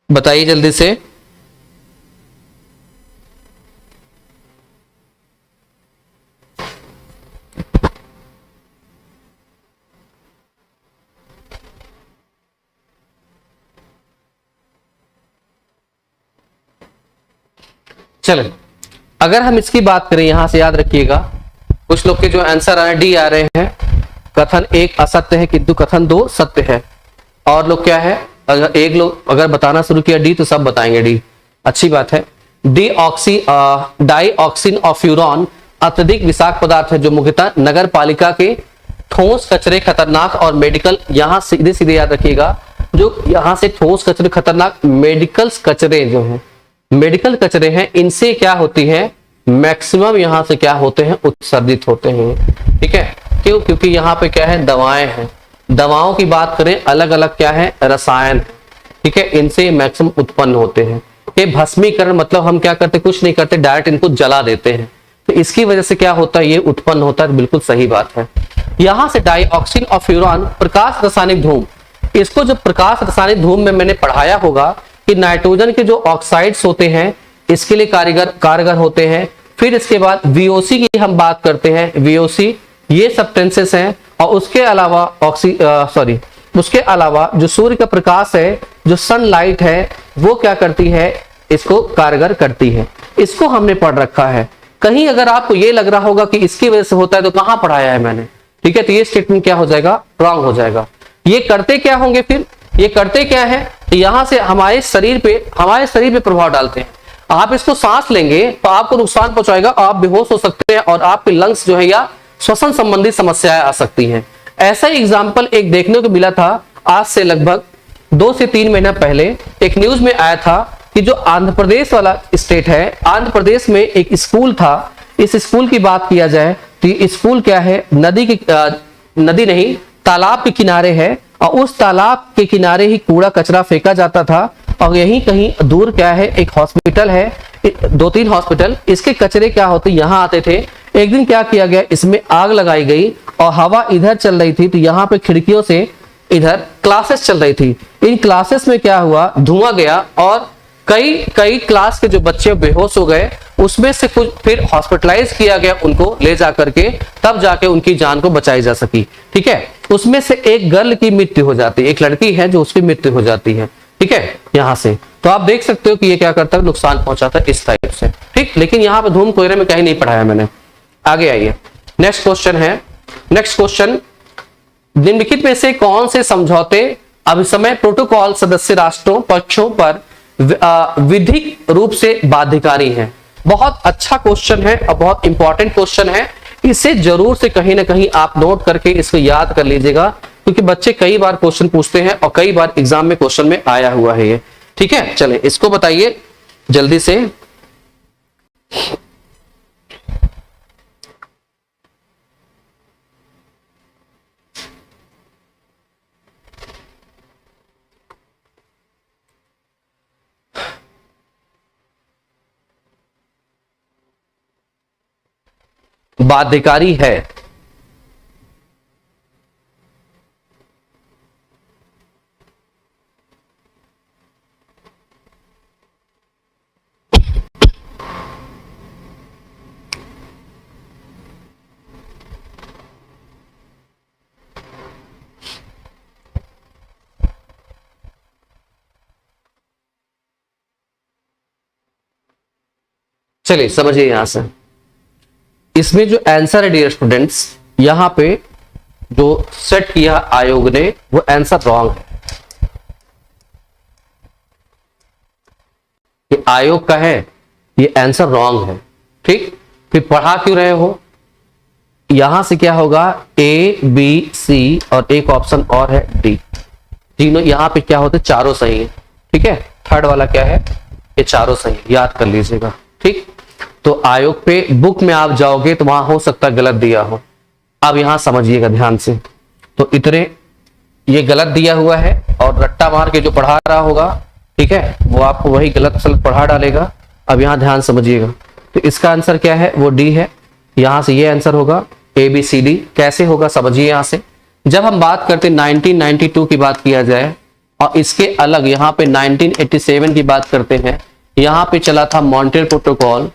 बताइए जल्दी से। चलें, अगर हम इसकी बात करें, यहां से याद रखिएगा, कुछ लोग के जो आंसर आ रहे हैं डी आ रहे हैं, कथन 1 असत्य है किंतु कथन 2 सत्य है। और लोग क्या है, अगर एक लोग अगर बताना शुरू किया डी तो सब बताएंगे डी, अच्छी बात है। डाइऑक्सिन और फ्यूरॉन अत्यधिक विषाक्त पदार्थ है जो मुख्यतः नगर पालिका के ठोस कचरे, खतरनाक और मेडिकल, यहां सीधे सीधे याद रखिएगा, जो यहां से ठोस कचरे, खतरनाक मेडिकल कचरे जो हैं, मेडिकल कचरे हैं, इनसे क्या होती है, मैक्सिमम यहां से क्या होते हैं, उत्सर्जित होते हैं, ठीक है। क्यों, क्योंकि यहां पे क्या है, दवाएं हैं, दवाओं की बात करें, अलग अलग क्या है, रसायन, ठीक है, इनसे मैक्सिमम उत्पन्न होते हैं। ये भस्मीकरण मतलब हम क्या करते, कुछ नहीं करते, डायरेक्ट इनको जला देते हैं, तो इसकी वजह से क्या होता है, ये उत्पन्न होता है, बिल्कुल सही बात है। यहां से डाइऑक्सिन और फ्यूरॉन प्रकाश रासायनिक धूम, इसको जब प्रकाश रासायनिक धूम में मैंने पढ़ाया होगा कि नाइट्रोजन के जो ऑक्साइड्स होते हैं इसके लिए कारगर होते हैं। फिर इसके बाद VOC की हम बात करते हैं, VOC ये सब्सटेंसेस हैं, और उसके अलावा उसके अलावा जो सूर्य का प्रकाश है, जो सनलाइट है, वो क्या करती है, इसको कारगर करती है। इसको हमने पढ़ रखा है। कहीं अगर आपको ये लग रहा होगा कि इसकी वजह से होता है तो कहां पढ़ाया है मैंने, ठीक है, तो ये स्टेटमेंट क्या हो जाएगा, रॉन्ग हो जाएगा। ये करते क्या होंगे, फिर ये करते क्या है, यहां से हमारे शरीर पे प्रभाव डालते हैं। आप इसको सांस लेंगे तो आपको नुकसान पहुंचाएगा, आप बेहोश हो सकते हैं और आपके लंग्स जो है या श्वसन संबंधी समस्याएं आ सकती हैं। ऐसा ही एग्जाम्पल एक देखने को मिला था आज से लगभग 2 से 3 महीना पहले। एक न्यूज में आया था कि जो आंध्र प्रदेश वाला स्टेट है, आंध्र प्रदेश में एक स्कूल था। इस स्कूल की बात किया जाए तो ये स्कूल क्या है, नदी नहीं, तालाब के किनारे है, और उस तालाब के किनारे ही कूड़ा कचरा फेंका जाता था। और यहीं कहीं दूर क्या है, एक हॉस्पिटल है, 2-3 हॉस्पिटल, इसके कचरे क्या होते यहाँ आते थे। एक दिन क्या किया गया, इसमें आग लगाई गई और हवा इधर चल रही थी, तो यहाँ पे खिड़कियों से इधर क्लासेस चल रही थी। इन क्लासेस में क्या हुआ, धुआं गया और कई क्लास के जो बच्चे बेहोश हो गए। उसमें से कुछ फिर हॉस्पिटलाइज किया गया, उनको ले जा करके, तब जाके उनकी जान को बचाई जा सकी, ठीक है। उसमें से एक गर्ल की मृत्यु हो जाती है, एक लड़की है जो उसकी मृत्यु हो जाती है, ठीक है। यहां से तो आप देख सकते हो कि ये क्या करता है, नुकसान पहुंचाता है इस टाइप से, ठीक। लेकिन यहाँ पे धूम कोयले में कहीं नहीं पढ़ाया मैंने। आगे आइए, नेक्स्ट क्वेश्चन है। नेक्स्ट क्वेश्चन, निम्नलिखित में से कौन से समझौते अभिसमय प्रोटोकॉल सदस्य राष्ट्रों पक्षों पर विधिक रूप से बाध्यकारी हैं? बहुत अच्छा क्वेश्चन है और बहुत इंपॉर्टेंट क्वेश्चन है। इसे जरूर से कहीं ना कहीं आप नोट करके इसको याद कर लीजिएगा, क्योंकि बच्चे कई बार क्वेश्चन पूछते हैं और कई बार एग्जाम में क्वेश्चन में आया हुआ है ये, ठीक है। चले इसको बताइए जल्दी से। बाध्यकारी है, चलिए समझिए यहां से। इसमें जो आंसर है डियर स्टूडेंट्स, यहां पे जो सेट किया आयोग ने वो आंसर रॉन्ग है। ये आयोग का है, ये आंसर रॉन्ग है, ठीक। फिर पढ़ा क्यों रहे हो, यहां से क्या होगा, A, B, C और एक ऑप्शन और है D। तीनों यहां पे क्या होते, चारों सही है, ठीक है। थर्ड वाला क्या है, ये चारों सही, याद कर लीजिएगा, ठीक। तो आयोग पे बुक में आप जाओगे तो वहां हो सकता है गलत दिया हो। अब यहां समझिएगा ध्यान से, तो इतने ये गलत दिया हुआ है और रट्टा मार के जो पढ़ा रहा होगा, ठीक है, वो आपको वही गलत सलत पढ़ा डालेगा। अब यहां ध्यान समझिएगा, तो इसका आंसर क्या है, वो D है। यहां से ये आंसर होगा ABCD। कैसे होगा समझिए। यहां से जब हम बात करते 1992 की बात किया जाए और इसके अलग यहाँ पे 1987 की बात करते हैं, यहाँ पे चला था मॉन्ट्रियल प्रोटोकॉल,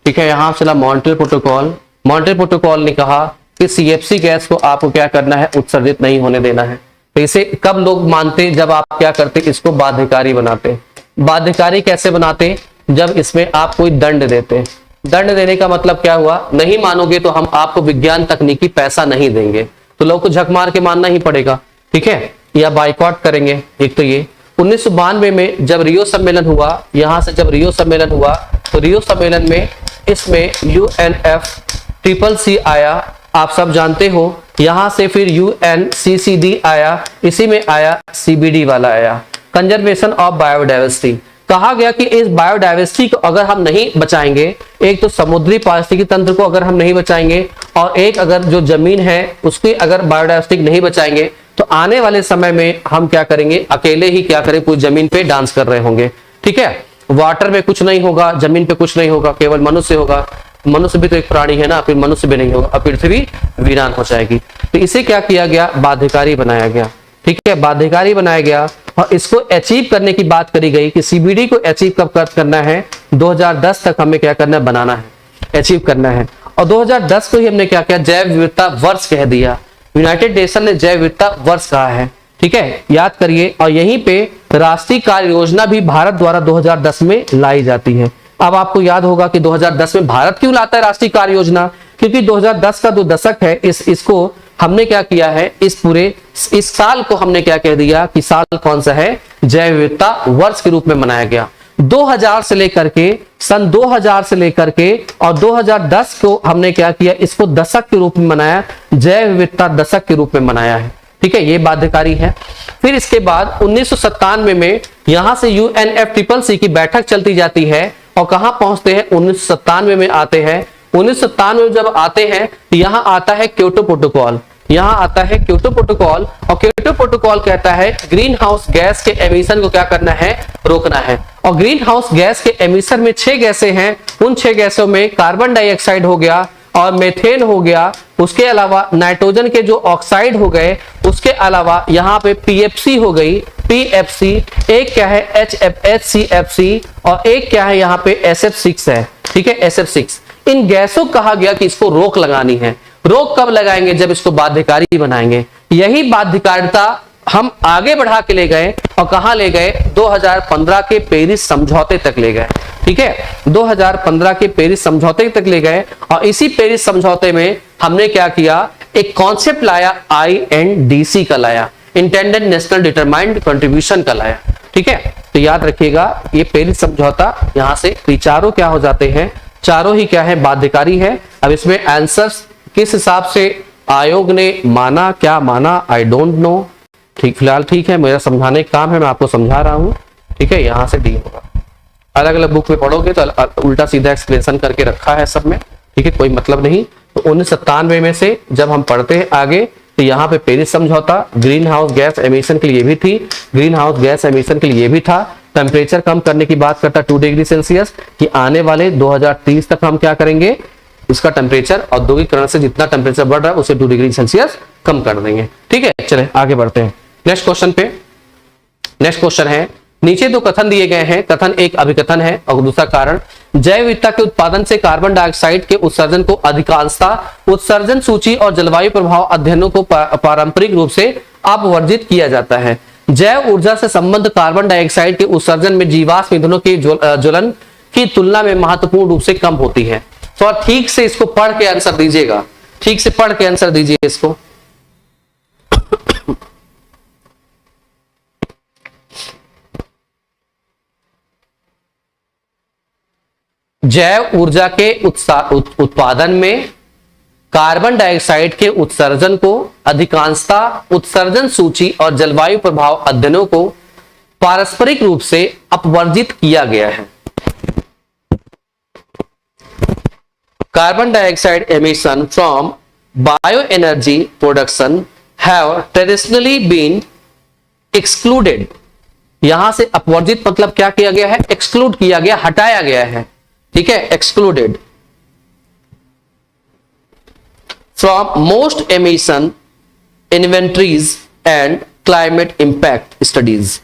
ठीक है। यहाँ चला मॉन्ट्रियल प्रोटोकॉल। मॉन्ट्रियल प्रोटोकॉल ने कहा कि CFC गैस को आपको क्या करना है, उत्सर्जित नहीं होने देना है। तो इसे कब लोग मानते, जब आप क्या करते, इसको बाध्यकारी बनाते। बाध्यकारी कैसे बनाते, जब इसमें आप कोई दंड देते। दंड देने का मतलब क्या हुआ, नहीं मानोगे तो हम आपको विज्ञान तकनीकी पैसा नहीं देंगे, तो लोग को झक मार के मानना ही पड़ेगा, ठीक है, या बाइकआउट करेंगे। एक तो ये 1992 में जब रियो सम्मेलन हुआ, यहां से जब रियो सम्मेलन हुआ तो रियो सम्मेलन में इसमें UNFCCC आया, आप सब जानते हो। यहां से फिर UNCCD आया, इसी में आया CBD वाला आया, कंजर्वेशन ऑफ बायोडाइवर्सिटी। कहा गया कि इस बायोडाइवर्सिटी को अगर हम नहीं बचाएंगे, एक तो समुद्री पारिस्थितिकी तंत्र को अगर हम नहीं बचाएंगे और एक अगर जो जमीन है उसकी अगर बायोडाइवर्सिटी नहीं बचाएंगे, तो आने वाले समय में हम क्या करेंगे, अकेले ही क्या करें, पूरी जमीन पे डांस कर रहे होंगे, ठीक है। वाटर में कुछ नहीं होगा, जमीन पे कुछ नहीं होगा, केवल मनुष्य होगा। मनुष्य भी तो एक प्राणी है ना, फिर मनुष्य भी नहीं होगा और पृथ्वी वीरान हो जाएगी। तो इसे क्या किया गया, बाध्यकारी बनाया गया। ठीक है, बाध्यकारी बनाया गया और इसको अचीव करने की बात करी गई कि सीबीडी को अचीव कब करना है, 2010 तक हमें क्या करना है, बनाना है, अचीव करना है। और 2010 को ही हमने क्या किया, जैव विविधता वर्ष कह दिया, यूनाइटेड नेशन ने जैव विविधता वर्ष कहा है। ठीक है, याद करिए। और यहीं पे राष्ट्रीय कार्य योजना भी भारत द्वारा 2010 में लाई जाती है। अब आपको याद होगा कि 2010 में भारत क्यों लाता है राष्ट्रीय कार्य योजना, क्योंकि 2010 का जो दशक है इसको हमने क्या किया है, इस साल को हमने क्या कह दिया कि साल कौन सा है, जैव विविधता वर्ष के रूप में मनाया गया। 2000 से लेकर के सन 2000 से लेकर के और 2010 को हमने क्या किया, इसको दशक के रूप में मनाया, जैव विविधता दशक के रूप में मनाया है। ठीक है, ये बाध्यकारी है। फिर इसके बाद 1997 में यहां से UNFCCC की बैठक चलती जाती है और कहां पहुंचते हैं, 1997 में आते हैं। 1997 में जब आते हैं तो यहां आता है क्योटो प्रोटोकॉल, यहां आता है क्योटो प्रोटोकॉल। और क्योटो प्रोटोकॉल कहता है ग्रीन हाउस गैस के एमिशन को क्या करना है, रोकना है। और ग्रीन हाउस गैस के एमिशन में 6 गैसें हैं, उन 6 गैसों में कार्बन डाइऑक्साइड हो गया और मेथेन हो गया, उसके अलावा नाइट्रोजन के जो ऑक्साइड हो गए, उसके अलावा यहाँ पे PFC हो गई, PFC, एक क्या है HFHCFC और एक क्या है यहाँ पे SF6 है। ठीक है, SF6। इन गैसों कहा गया कि इसको रोक लगानी है। रोक कब लगाएंगे, जब इसको बाध्यकारी बनाएंगे। यही बाध्यकारिता हम आगे बढ़ा के ले गए और कहां ले गए, 2015 के पेरिस समझौते तक ले गए। ठीक है, 2015 के पेरिस समझौते तक ले गए और इसी पेरिस समझौते में हमने क्या किया, एक कॉन्सेप्ट लाया, INDC का लाया, इंटेंडेड नेशनल डिटरमाइंड कंट्रीब्यूशन का लाया। ठीक है, तो याद रखिएगा ये पेरिस समझौता, यहां से चारों क्या हो जाते हैं, चारों ही क्या है, बाध्यकारी है। अब इसमें आंसर्स किस हिसाब से आयोग ने माना, क्या माना, आई डोंट नो। ठीक, फिलहाल ठीक है, मेरा समझाने का काम है, मैं आपको समझा रहा हूं। ठीक है, यहां से डी होगा। अलग अलग बुक में पढ़ोगे तो उल्टा सीधा एक्सप्लेनेशन करके रखा है सब में। ठीक है, कोई मतलब नहीं। तो 1997 में से जब हम पढ़ते हैं आगे तो यहाँ पे पेरिस समझौता ग्रीन हाउस गैस एमिशन के लिए भी थी, ग्रीन हाउस गैस एमिशन के लिए भी था। टेम्परेचर कम करने की बात करता 2 डिग्री सेल्सियस, कि आने वाले 2030 तक हम क्या करेंगे, इसका टेम्परेचर औद्योगिकरण से जितना टेम्परेचर बढ़ रहा है उसे 2 डिग्री सेल्सियस कम कर देंगे। ठीक है, चले आगे बढ़ते हैं नेक्स्ट क्वेश्चन पे। नेक्स्ट क्वेश्चन है, नीचे 2 कथन दिए गए हैं, कथन एक अभिकथन है और दूसरा कारण। जैव विविधता के उत्पादन से कार्बन डाइऑक्साइड के उत्सर्जन को अधिकांशतः उत्सर्जन सूची और जलवायु प्रभाव अध्ययनों को पारंपरिक रूप से अपवर्जित किया जाता है। जैव ऊर्जा से संबंध कार्बन डाइऑक्साइड के उत्सर्जन में जीवाश्म ईंधनों के ज्वलन की तुलना में महत्वपूर्ण रूप से कम होती है। तो ठीक से इसको पढ़ के आंसर दीजिएगा, ठीक से पढ़ के आंसर दीजिए इसको। जैव ऊर्जा के उत्पादन में कार्बन डाइऑक्साइड के उत्सर्जन को अधिकांशतः उत्सर्जन सूची और जलवायु प्रभाव अध्ययनों को पारस्परिक रूप से अपवर्जित किया गया है। Carbon dioxide emission from bioenergy production have traditionally been excluded। यहां से अपवर्जित मतलब क्या किया गया है, एक्सक्लूड किया गया, हटाया गया है। ठीक है, excluded from most emission inventories and climate impact studies।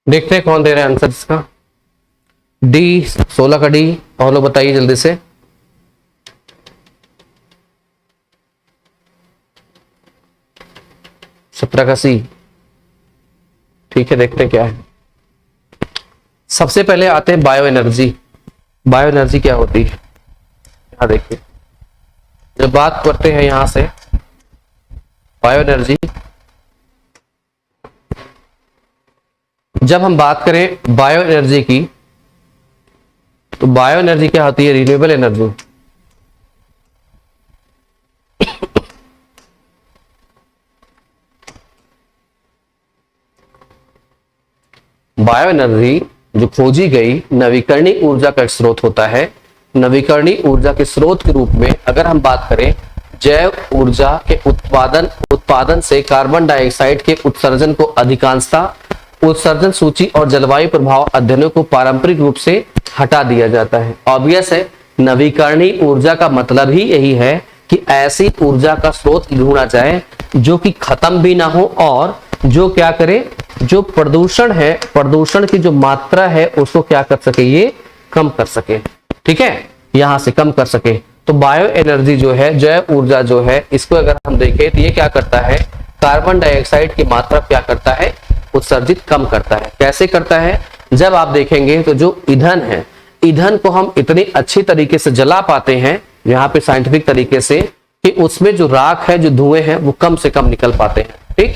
देखते हैं कौन दे रहा है आंसर इसका। डी, 16 का डी। और लोग बताइए जल्दी से। सत्रह का सी। ठीक है, देखते हैं क्या है। सबसे पहले आते हैं बायो एनर्जी। बायो एनर्जी क्या होती है, यहां देखिए जब बात करते हैं यहां से बायो एनर्जी, जब हम बात करें बायो एनर्जी की तो बायो एनर्जी क्या होती है? Renewable energy. बायो एनर्जी जो खोजी गई नवीकरणीय ऊर्जा का एक स्रोत होता है। नवीकरणीय ऊर्जा के स्रोत के रूप में अगर हम बात करें, जैव ऊर्जा के उत्पादन से कार्बन डाइऑक्साइड के उत्सर्जन को अधिकांशता उत्सर्जन सूची और जलवायु प्रभाव अध्ययनों को पारंपरिक रूप से हटा दिया जाता है। ऑब्वियस है, नवीकरणीय ऊर्जा का मतलब ही यही है कि ऐसी ऊर्जा का स्रोत ढूंढा जाए जो कि खत्म भी ना हो और जो क्या करे, जो प्रदूषण है, प्रदूषण की जो मात्रा है उसको क्या कर सके, ये कम कर सके। ठीक है, यहां से कम कर सके। तो बायो एनर्जी जो है, जैव ऊर्जा जो है, इसको अगर हम देखें तो ये क्या करता है, कार्बन डाइऑक्साइड की मात्रा क्या करता है, उत्सर्जित कम करता है। कैसे करता है? जब आप देखेंगे तो जो ईंधन है, ईंधन को हम इतनी अच्छी तरीके से जला पाते हैं यहाँ पे साइंटिफिक तरीके से कि उसमें जो राख है, जो धुएं हैं, वो कम से कम निकल पाते हैं। ठीक,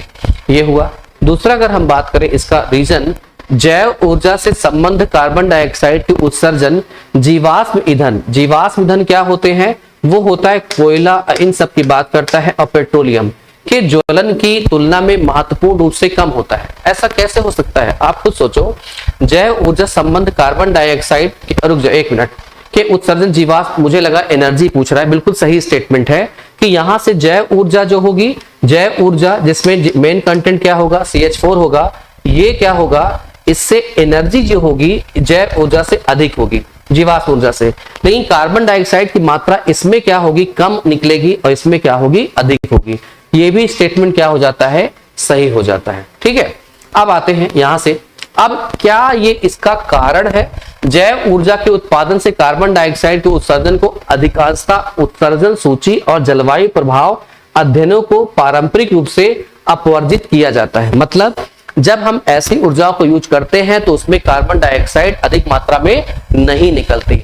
ये हुआ। दूसरा अगर हम बात करें इसका रीजन, जैव ऊर्जा से संबंध कार्बन डाइऑक्साइड के उत्सर्जन, जीवाश्म ईंधन। जीवाश्म ईंधन क्या होते हैं? वो होता है कोयला, इन सब की बात करता है, और पेट्रोलियम के ज्वलन की तुलना में महत्वपूर्ण रूप से कम होता है। ऐसा कैसे हो सकता है? आप खुद सोचो, जैव ऊर्जा संबंध कार्बन डाइऑक्साइड के, रुक जाओ एक मिनट, के उत्सर्जन जीवाश्म, मुझे लगा एनर्जी पूछ रहा है, बिल्कुल सही स्टेटमेंट है कि यहां से जैव ऊर्जा जो होगी, जैव ऊर्जा जिसमें मेन कंटेंट क्या होगा, CH4 होगा, ये क्या होगा, इससे एनर्जी जो होगी जैव ऊर्जा से अधिक होगी, जीवाश्म ऊर्जा से। लेकिन कार्बन डाइऑक्साइड की मात्रा इसमें क्या होगी, कम निकलेगी, और इसमें क्या होगी, अधिक होगी। ये भी स्टेटमेंट क्या हो जाता है, सही हो जाता है। ठीक है, अब आते हैं यहां से, अब क्या ये इसका कारण है? जैव ऊर्जा के उत्पादन से कार्बन डाइऑक्साइड के उत्सर्जन को अधिकांशता उत्सर्जन सूची और जलवायु प्रभाव अध्ययनों को पारंपरिक रूप से अपवर्जित किया जाता है। मतलब जब हम ऐसी ऊर्जाओं को यूज करते हैं तो उसमें कार्बन डाइऑक्साइड अधिक मात्रा में नहीं निकलती,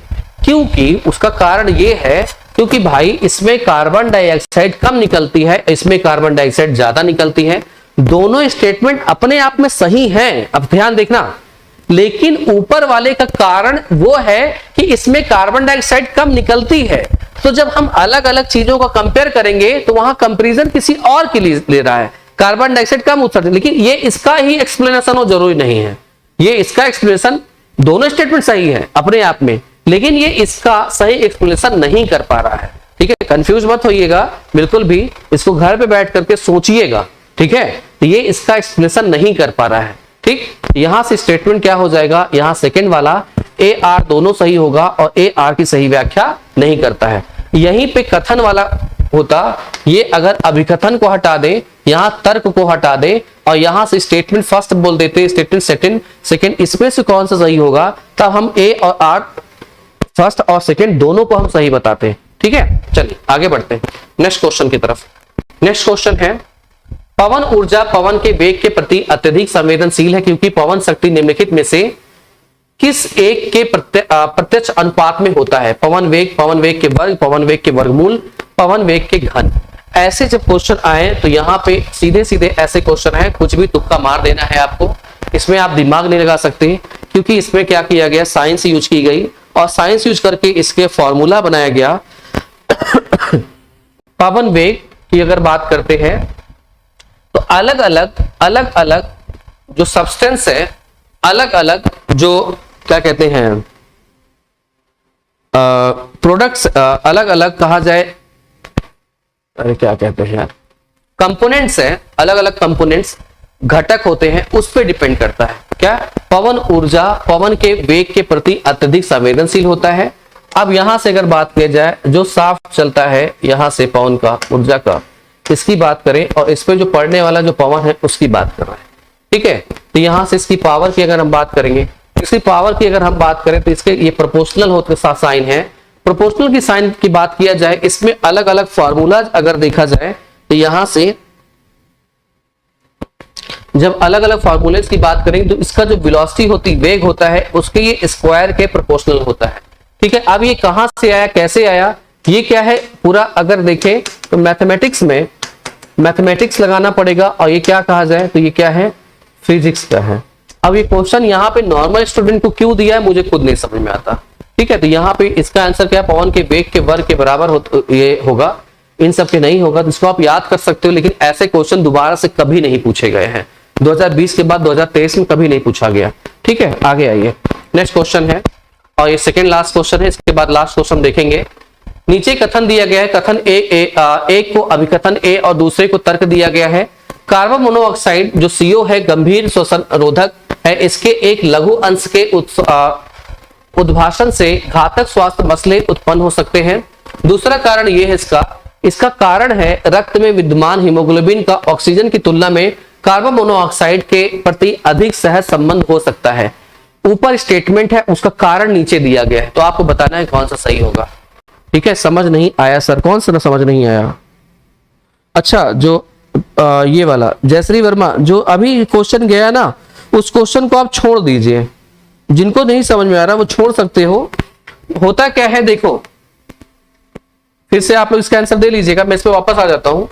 क्योंकि उसका कारण ये है क्योंकि भाई इसमें कार्बन डाइऑक्साइड कम निकलती है, इसमें कार्बन डाइऑक्साइड ज्यादा निकलती है। दोनों स्टेटमेंट अपने आप में सही हैं, अब ध्यान देखना, लेकिन ऊपर वाले का कारण वो है कि इसमें कार्बन डाइऑक्साइड कम निकलती है। तो जब हम अलग अलग चीजों का कंपेयर करेंगे तो वहां कंपैरिजन किसी और के लिए ले रहा है, कार्बन डाइऑक्साइड कम उत्सर्जन, लेकिन ये इसका ही एक्सप्लेनेशन हो, जरूरी नहीं है। ये इसका एक्सप्लेनेशन, दोनों स्टेटमेंट सही है अपने आप में, लेकिन ये इसका सही एक्सप्लेनेशन नहीं कर पा रहा है। ठीक है, कंफ्यूज मत होइएगा बिल्कुल भी, इसको घर पे बैठ करके सोचिएगा। ठीक है, तो ये इसका एक्सप्लेनेशन नहीं कर पा रहा है। ठीक, यहां से स्टेटमेंट क्या हो जाएगा, यहां सेकंड वाला AR दोनों सही होगा और AR की सही व्याख्या नहीं करता है। यहीं पे कथन वाला होता, ये अगर अभिकथन को हटा दे, यहां तर्क को हटा दे और यहां से स्टेटमेंट फर्स्ट बोल देते, स्टेटमेंट सेकंड, इसमें से कौन सा सही होगा, तब हम A और R फर्स्ट और सेकंड दोनों को हम सही बताते हैं। ठीक है, चलिए आगे बढ़ते हैं नेक्स्ट क्वेश्चन की तरफ। नेक्स्ट क्वेश्चन है, पवन ऊर्जा पवन के वेग के प्रति अत्यधिक संवेदनशील है क्योंकि पवन शक्ति निम्नलिखित में से किस एक के प्रत्यक्ष अनुपात में होता है? पवन वेग के वर्ग, पवन वेग के वर्गमूल, पवन वेग के घन। ऐसे जब क्वेश्चन आए तो यहाँ पे सीधे सीधे ऐसे क्वेश्चन है, कुछ भी तुक्का मार देना है आपको, इसमें आप दिमाग नहीं लगा सकते, क्योंकि इसमें क्या किया गया, साइंस यूज की गई और साइंस यूज करके इसके फॉर्मूला बनाया गया। पवन वेग की अगर बात करते हैं तो अलग अलग जो सब्सटेंस है, अलग अलग जो क्या कहते हैं प्रोडक्ट्स, अलग अलग कहा जाए, अरे क्या कहते हैं यार, कंपोनेंट्स है, अलग अलग कंपोनेंट्स घटक होते हैं, उस पर डिपेंड करता है क्या, पवन ऊर्जा पवन के वेग के प्रति अत्यधिक संवेदनशील होता है। अब यहां से अगर बात की जाए, जो साफ चलता है यहां से पवन का, ऊर्जा का, इसकी बात करें और इस पे जो पड़ने वाला जो पवन है उसकी बात कर रहे हैं। ठीक है, तो यहां से इसकी पावर की अगर हम बात करेंगे, इसकी पावर की अगर हम बात करें तो इसके ये प्रोपोर्शनल होते साइन है। प्रोपोर्शनल की साइन की बात किया जाए, इसमें अलग अलग फॉर्मूलाज अगर देखा जाए तो यहां से जब अलग अलग फॉर्मूलेज की बात करेंगे तो इसका जो वेलोसिटी होती, वेग होता है, उसके ये स्क्वायर के प्रोपोर्शनल होता है। ठीक है, अब ये कहां से आया, कैसे आया, ये क्या है पूरा अगर देखें तो मैथमेटिक्स में मैथमेटिक्स लगाना पड़ेगा और ये क्या कहा जाए तो ये क्या है, फिजिक्स का है। अब ये क्वेश्चन यहाँ पे नॉर्मल स्टूडेंट को क्यों दिया है मुझे खुद नहीं समझ में आता, ठीक है, तो यहाँ पे इसका आंसर क्या, पवन के वेग के वर्ग के बराबर ये होगा, इन सब के नहीं होगा। तो इसको आप याद कर सकते हो, लेकिन ऐसे क्वेश्चन दोबारा से कभी नहीं पूछे गए हैं। 2020 के बाद 2023 में कभी नहीं पूछा गया। ठीक है, आगे आइए, नेक्स्ट क्वेश्चन है और ये सेकेंड लास्ट क्वेश्चन है, इसके बाद लास्ट क्वेश्चन देखेंगे। नीचे कथन दिया गया है, कथन एक को अभिकथन ए और दूसरे को तर्क दिया गया है। कार्बन मोनोऑक्साइड जो CO है गंभीर श्वसन रोधक है, इसके एक लघु अंश के उद्भाषण से घातक स्वास्थ्य मसले उत्पन्न हो सकते हैं। दूसरा कारण यह है इसका कारण है रक्त में विद्यमान हीमोग्लोबिन का ऑक्सीजन की तुलना में कार्बन मोनोऑक्साइड के प्रति अधिक सहज संबंध हो सकता है। ऊपर स्टेटमेंट है, उसका कारण नीचे दिया गया है, तो आपको बताना है कौन सा सही होगा। ठीक है, समझ नहीं आया सर, कौन सा समझ नहीं आया? अच्छा, जो ये वाला जयश्री वर्मा जो अभी क्वेश्चन गया ना, उस क्वेश्चन को आप छोड़ दीजिए। जिनको नहीं समझ में आ रहा वो छोड़ सकते हो। होता क्या है देखो, फिर से आप लोग इसका आंसर दे लीजिएगा, मैं इस पे वापस आ जाता हूं।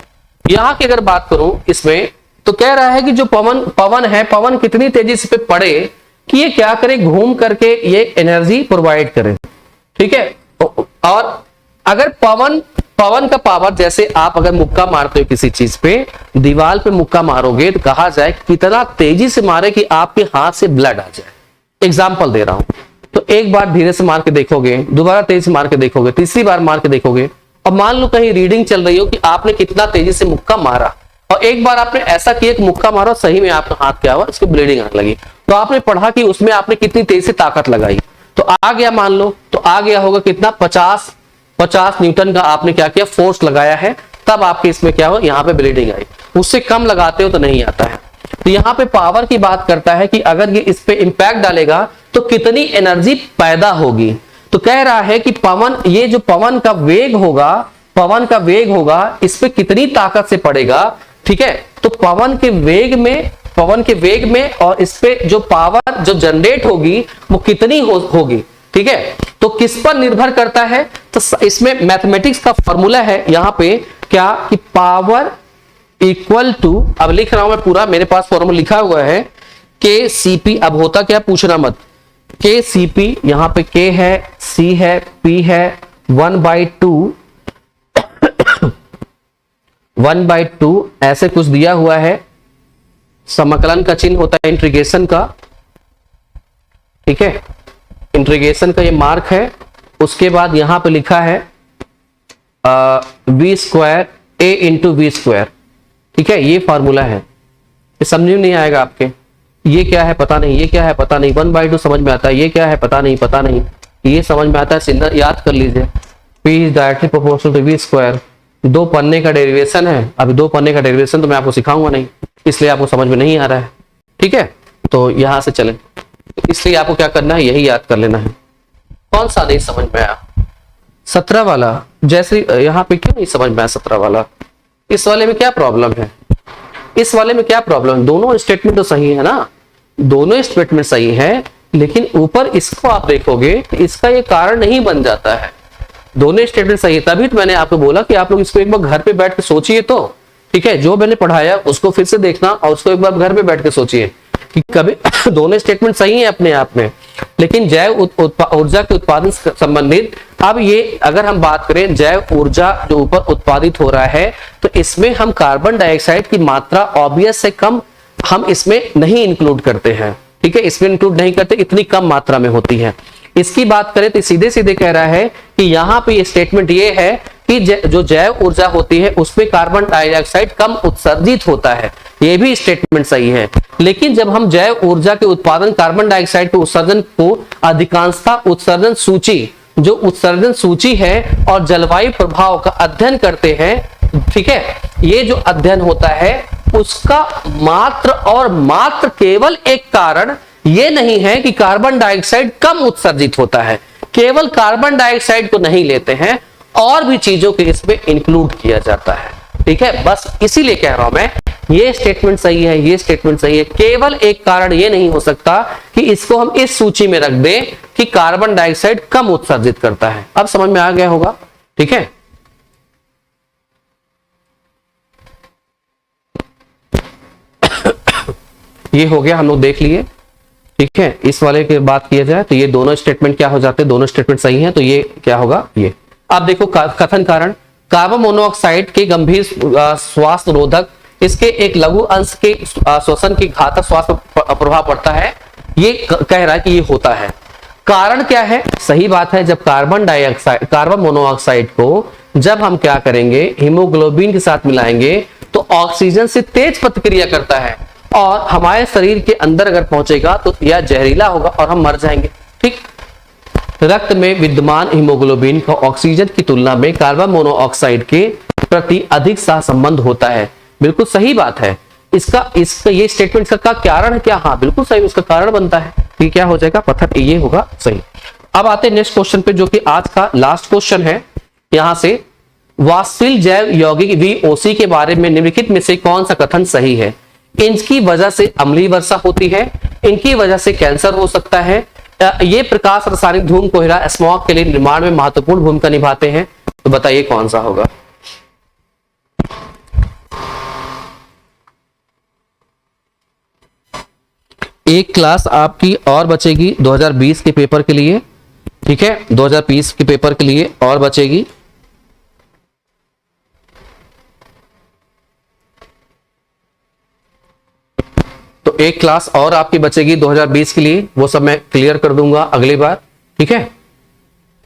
यहां की अगर बात करूं इसमें, तो कह रहा है कि जो पवन है, पवन कितनी तेजी से पड़े कि ये क्या करे, घूम करके ये एनर्जी प्रोवाइड करे। ठीक है, और अगर पवन का पावर, जैसे आप अगर मुक्का मारते हो किसी चीज पे, दीवार पे मुक्का मारोगे तो कहा जाए कितना तेजी से मारे कि आपके हाथ से ब्लड आ जाए। एग्जाम्पल दे रहा हूं, तो एक बार धीरे से मार के देखोगे, दोबारा तेजी से मार के देखोगे, तीसरी बार मार के देखोगे, और मान लो कहीं रीडिंग चल रही हो कि आपने कितना तेजी से मुक्का मारा, और एक बार आपने ऐसा किया कि मुक्का मारा, सही में आपका हाथ क्या हुआ, उसकी ब्लीडिंग आने लगी, तो आपने पढ़ा कि उसमें आपने कितनी तेजी से ताकत लगाई, तो आ गया, मान लो तो आ गया होगा कितना, 50 न्यूटन का आपने क्या किया, फोर्स लगाया है, तब आपके इसमें क्या हो, यहाँ पे ब्लीडिंग आई। उससे कम लगाते हो तो नहीं आता है। तो यहाँ पे पावर की बात करता है कि अगर ये इस पे इंपैक्ट डालेगा तो कितनी एनर्जी पैदा होगी। तो कह रहा है कि ये जो पवन का वेग होगा, इस पे कितनी ताकत से पड़ेगा। ठीक है, तो पवन के वेग में और इस पे जो पावर जो जनरेट होगी वो कितनी होगी। ठीक है, तो किस पर निर्भर करता है, तो इसमें मैथमेटिक्स का फॉर्मूला है यहाँ पे क्या, कि पावर इक्वल टू, अब लिख रहा हूं मैं पूरा, मेरे पास फॉर्मूला लिखा हुआ है, KCP। अब होता क्या, पूछना मत, KCP, यहां पे K है, C है, P है, 1/2 ऐसे कुछ दिया हुआ है। समाकलन का चिन्ह होता है इंटीग्रेशन का। ठीक है, इंटीग्रेशन का ये मार्क है। उसके बाद यहां पे लिखा है V square A into V square. ठीक है, ये फॉर्मूला है, ये समझ में नहीं आएगा आपके, ये क्या है पता नहीं, ये क्या है पता नहीं, 1/2 समझ में आता है, ये क्या है पता नहीं, ये समझ में आता है, सिंधर याद कर लीजिए, P is directly proportional to V square. 2 पन्ने का डेरिवेशन है, अभी 2 पन्ने का डेरिवेशन तो मैं आपको सिखाऊंगा नहीं, इसलिए आपको समझ में नहीं आ रहा है। ठीक है, तो यहां से चलें, इसलिए आपको क्या करना है, यही याद कर लेना है। कौन सा नहीं समझ में आया, 17 वाला, जैसे यहाँ पे क्यों नहीं समझ में आया 17 वाला, इस वाले में क्या प्रॉब्लम है, इस वाले में क्या प्रॉब्लम, दोनों स्टेटमेंट तो सही है ना, दोनों स्टेटमेंट सही है, लेकिन ऊपर इसको आप देखोगे तो इसका ये कारण नहीं बन जाता है। दोनों स्टेटमेंट सही है, तभी तो मैंने आपको बोला कि आप लोग इसको एक बार घर पे बैठ के सोचिए। तो ठीक है, जो मैंने पढ़ाया उसको फिर से देखना और उसको एक बार घर पे बैठ के सोचिए कि कभी दोनों स्टेटमेंट सही है अपने आप में, लेकिन जैव ऊर्जा के उत्पादन से संबंधित, अब ये अगर हम बात करें जैव ऊर्जा जो ऊपर उत्पादित हो रहा है, तो इसमें हम कार्बन डाइऑक्साइड की मात्रा ऑब्वियस से कम हम इसमें नहीं इंक्लूड करते हैं। ठीक है, इसमें इंक्लूड नहीं करते, इतनी कम मात्रा में होती है। इसकी बात करें तो सीधे सीधे कह रहा है कि यहाँ पे ये स्टेटमेंट ये है कि जो जैव ऊर्जा होती है उसमें कार्बन डाइऑक्साइड कम उत्सर्जित होता है, ये भी स्टेटमेंट सही है। लेकिन जब हम जैव ऊर्जा के उत्पादन कार्बन डाइऑक्साइड के उत्सर्जन को अधिकांशता उत्सर्जन सूची है और जलवायु प्रभाव का अध्ययन करते हैं, ठीक है, ये जो अध्ययन होता है उसका मात्र और मात्र केवल एक कारण ये नहीं है कि कार्बन डाइऑक्साइड कम उत्सर्जित होता है, केवल कार्बन डाइऑक्साइड को नहीं लेते हैं, और भी चीजों के इसमें इंक्लूड किया जाता है। ठीक है, बस इसीलिए कह रहा हूं मैं, ये स्टेटमेंट सही है, ये स्टेटमेंट सही है, केवल एक कारण ये नहीं हो सकता कि इसको हम इस सूची में रख दें कि कार्बन डाइऑक्साइड कम उत्सर्जित करता है। अब समझ में आ गया होगा। ठीक है, ये हो गया, हम लोग देख लिए। ठीक है, इस वाले की बात किया जाए तो ये दोनों स्टेटमेंट क्या हो जाते हैं, दोनों स्टेटमेंट सही हैं, तो ये क्या होगा ये। अब देखो कथन कारण, कार्बन मोनोऑक्साइड के गंभीर श्वास रोधक, इसके एक लघु अंश के श्वसन की घातक श्वास पर प्रभाव पड़ता है, ये कह रहा है कि ये होता है। कारण क्या है, सही बात है, जब कार्बन मोनोऑक्साइड को जब हम क्या करेंगे, हीमोग्लोबिन के साथ मिलाएंगे तो ऑक्सीजन से तेज प्रतिक्रिया करता है और हमारे शरीर के अंदर अगर पहुंचेगा तो यह जहरीला होगा और हम मर जाएंगे। ठीक, रक्त में विद्यमान हीमोग्लोबिन का ऑक्सीजन की तुलना में कार्बन मोनोऑक्साइड के प्रति अधिक सहसंबंध होता है। बिल्कुल सही बात है। इसका ये स्टेटमेंट का कारण है क्या, हाँ बिल्कुल सही, उसका कारण बनता है। ये क्या हो जाएगा, पत्थर, ये होगा सही। अब आते हैं नेक्स्ट क्वेश्चन पे, जो कि आज का लास्ट क्वेश्चन है। यहां से वाष्पशील जैव यौगिक VOC के बारे में निम्नलिखित में से कौन सा कथन सही है। इनकी वजह से अम्लीय वर्षा होती है, इनकी वजह से कैंसर हो सकता है, ये प्रकाश रासायनिक धूम कोहरा स्मॉग के लिए निर्माण में महत्वपूर्ण भूमिका निभाते हैं। तो बताइए कौन सा होगा। एक क्लास आपकी और बचेगी 2020 के पेपर के लिए, ठीक है, 2020 के पेपर के लिए और बचेगी। तो एक क्लास और आपकी बचेगी 2020 के लिए, वो सब मैं क्लियर कर दूंगा अगली बार, ठीक है।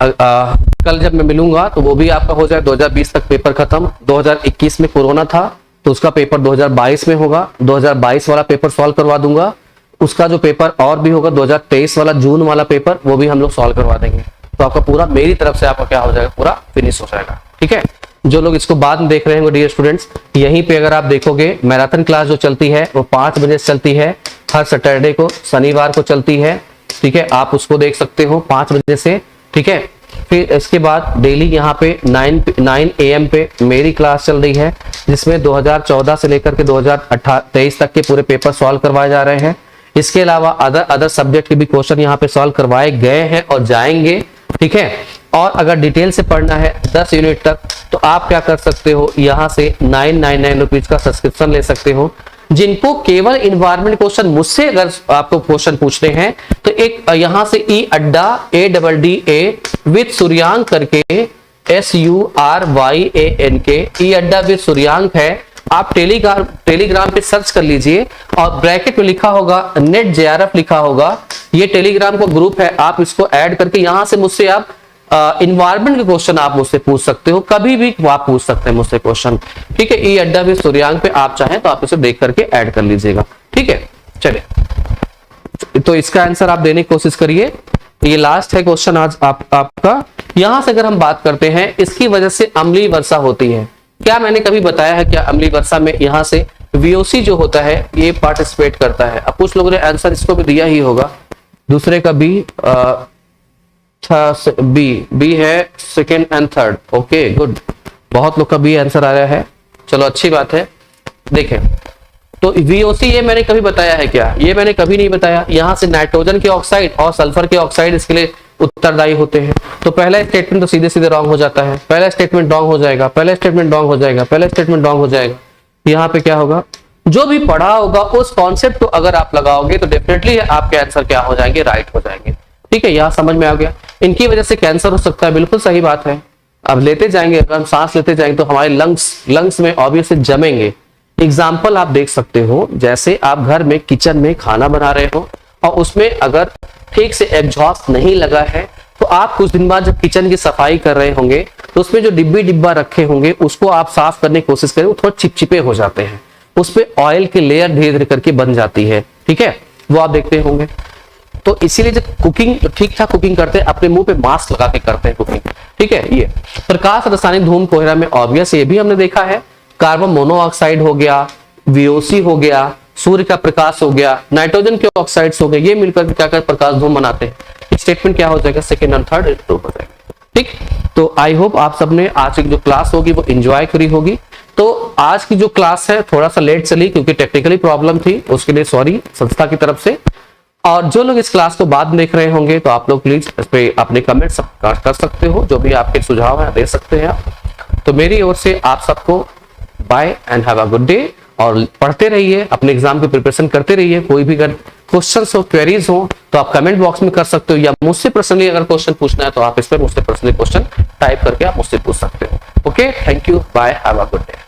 कल जब मैं मिलूंगा तो वो भी आपका हो जाए 2020 तक पेपर खत्म। 2021 में कोरोना था तो उसका पेपर 2022 में होगा, 2022 वाला पेपर सॉल्व करवा दूंगा। उसका जो पेपर और भी होगा 2023 वाला जून वाला पेपर, वो भी हम लोग सॉल्व करवा देंगे। तो आपका पूरा मेरी तरफ से आपका क्या हो जाएगा, पूरा फिनिश हो जाएगा, ठीक है। जो लोग इसको बाद में देख रहे हैं डियर स्टूडेंट्स, यहीं पे अगर आप देखोगे मैराथन क्लास जो चलती है वो 5 बजे से चलती है, हर सैटरडे को, शनिवार को चलती है, ठीक है। आप उसको देख सकते हो 5 बजे से, ठीक है। फिर इसके बाद डेली यहाँ पे 9 AM पे मेरी क्लास चल रही है, जिसमें 2014 से लेकर के 2023 तक के पूरे पेपर सॉल्व करवाए जा रहे हैं। इसके अलावा अदर सब्जेक्ट के भी क्वेश्चन यहाँ पे सॉल्व करवाए गए हैं और जाएंगे, ठीक है। और अगर डिटेल से पढ़ना है 10 यूनिट तक, तो आप क्या कर सकते हो, यहाँ से 999 रुपीज का सब्सक्रिप्शन ले सकते हो। जिनको केवल इन्वायरमेंट क्वेश्चन मुझसे अगर आपको क्वेश्चन पूछने हैं, तो एक यहाँ से ई अड्डा ADDA विद सूर्यांक करके SURYANK ई अड्डा विद सूर्यांक है। आप टेलीग्राम पे सर्च कर लीजिए और ब्रैकेट में लिखा होगा नेट JRF लिखा होगा, ये टेलीग्राम का ग्रुप है। आप इसको ऐड करके यहाँ से मुझसे आप इन्वायरमेंट के क्वेश्चन आप मुझसे पूछ सकते हो, कभी भी आप पूछ सकते हैं मुझसे क्वेश्चन, ठीक है। ई अड्डा भी सूर्यांक पे आप चाहें तो आप इसे देख करके ऐड कर लीजिएगा, ठीक है। चलिए, तो इसका आंसर आप देने की कोशिश करिए। ये लास्ट है क्वेश्चन आज आपका। यहां से अगर हम बात करते हैं, इसकी वजह से अम्लीय वर्षा होती है। क्या मैंने कभी बताया है क्या अम्लीय वर्षा में यहाँ से VOC जो होता है ये पार्टिसिपेट करता है। अब कुछ लोगों ने आंसर इसको भी दिया ही होगा, दूसरे का बी है second and third, okay good, बहुत लोग का बी आंसर आ रहा है, चलो अच्छी बात है। देखें तो VOC ये मैंने कभी बताया है क्या, ये मैंने कभी नहीं बताया। यहाँ से नाइट्रोजन के ऑक्साइड और सल्फर के ऑक्साइड इसके लिए उत्तरदायी होते हैं। तो पहला स्टेटमेंट तो सीधे सीधे रॉन्ग हो जाता है, पहला स्टेटमेंट रॉन्ग हो जाएगा, पहला स्टेटमेंट रॉन्ग हो जाएगा, पहला स्टेटमेंट रॉन्ग हो जाएगा। यहाँ पे क्या होगा, जो भी पढ़ा होगा उस कॉन्सेप्ट को अगर आप लगाओगे तो डेफिनेटली आपके आंसर क्या हो जाएंगे, राइट हो जाएंगे, ठीक है। यहाँ समझ में आ गया। इनकी वजह से कैंसर हो सकता है, बिल्कुल सही बात है। अब लेते जाएंगे, अगर हम सांस लेते जाएंगे तो हमारे लंग्स में ऑब्वियसली जमेंगे। एग्जाम्पल आप देख सकते हो, जैसे आप घर में किचन में खाना बना रहे हो और उसमें अगर ठीक से एग्जॉस्ट नहीं लगा है, तो आप कुछ दिन बाद जब किचन की सफाई कर रहे होंगे तो उसमें जो डिब्बा रखे होंगे उसको आप साफ करने की कोशिश करें, वो थोड़ा चिपचिपे हो जाते हैं, उस पे ऑयल की लेयर धीरे धीरे करके बन जाती है, ठीक है, वो आप देखते होंगे। तो इसीलिए जब कुकिंग ठीक ठाक कुकिंग करते हैं, अपने मुंह पे मास्क लगा के करते हैं कुकिंग, ठीक है। ये प्रकाश रासायनिक धूम कोहरा में ऑब्वियस ये भी हमने देखा है, कार्बन मोनोऑक्साइड हो गया, VOC हो गया, सूर्य का प्रकाश हो गया, नाइट्रोजन के ऑक्साइड्स हो गए, ये मिलकर क्या कर प्रकाश धूम बनाते हैं। स्टेटमेंट क्या हो जाएगा, सेकेंड और थर्ड ट्रू हो जाएगा, ठीक। तो आई होप आप सबने आज की जो क्लास होगी वो एंजॉय करी होगी। तो आज की जो क्लास है थोड़ा सा लेट चली क्योंकि टेक्निकली प्रॉब्लम थी, उसके लिए सॉरी संस्था की तरफ से। और जो लोग इस क्लास को बाद में देख रहे होंगे तो आप लोग प्लीज इस पे अपने कमेंट्स कर सकते हो, जो भी आपके सुझाव है दे सकते हैं आप। तो मेरी ओर से आप सबको bye and have a good day, और पढ़ते रहिए, अपने एग्जाम की प्रिपरेशन करते रहिए। कोई भी अगर क्वेश्चन हो, क्वेरीज हो, तो आप कमेंट बॉक्स में कर सकते हो, या मुझसे पर्सनली अगर क्वेश्चन पूछना है तो आप इस पर मुझसे पर्सनली क्वेश्चन टाइप करके आप मुझसे पूछ सकते हो। Okay, thank you, bye, have a good day.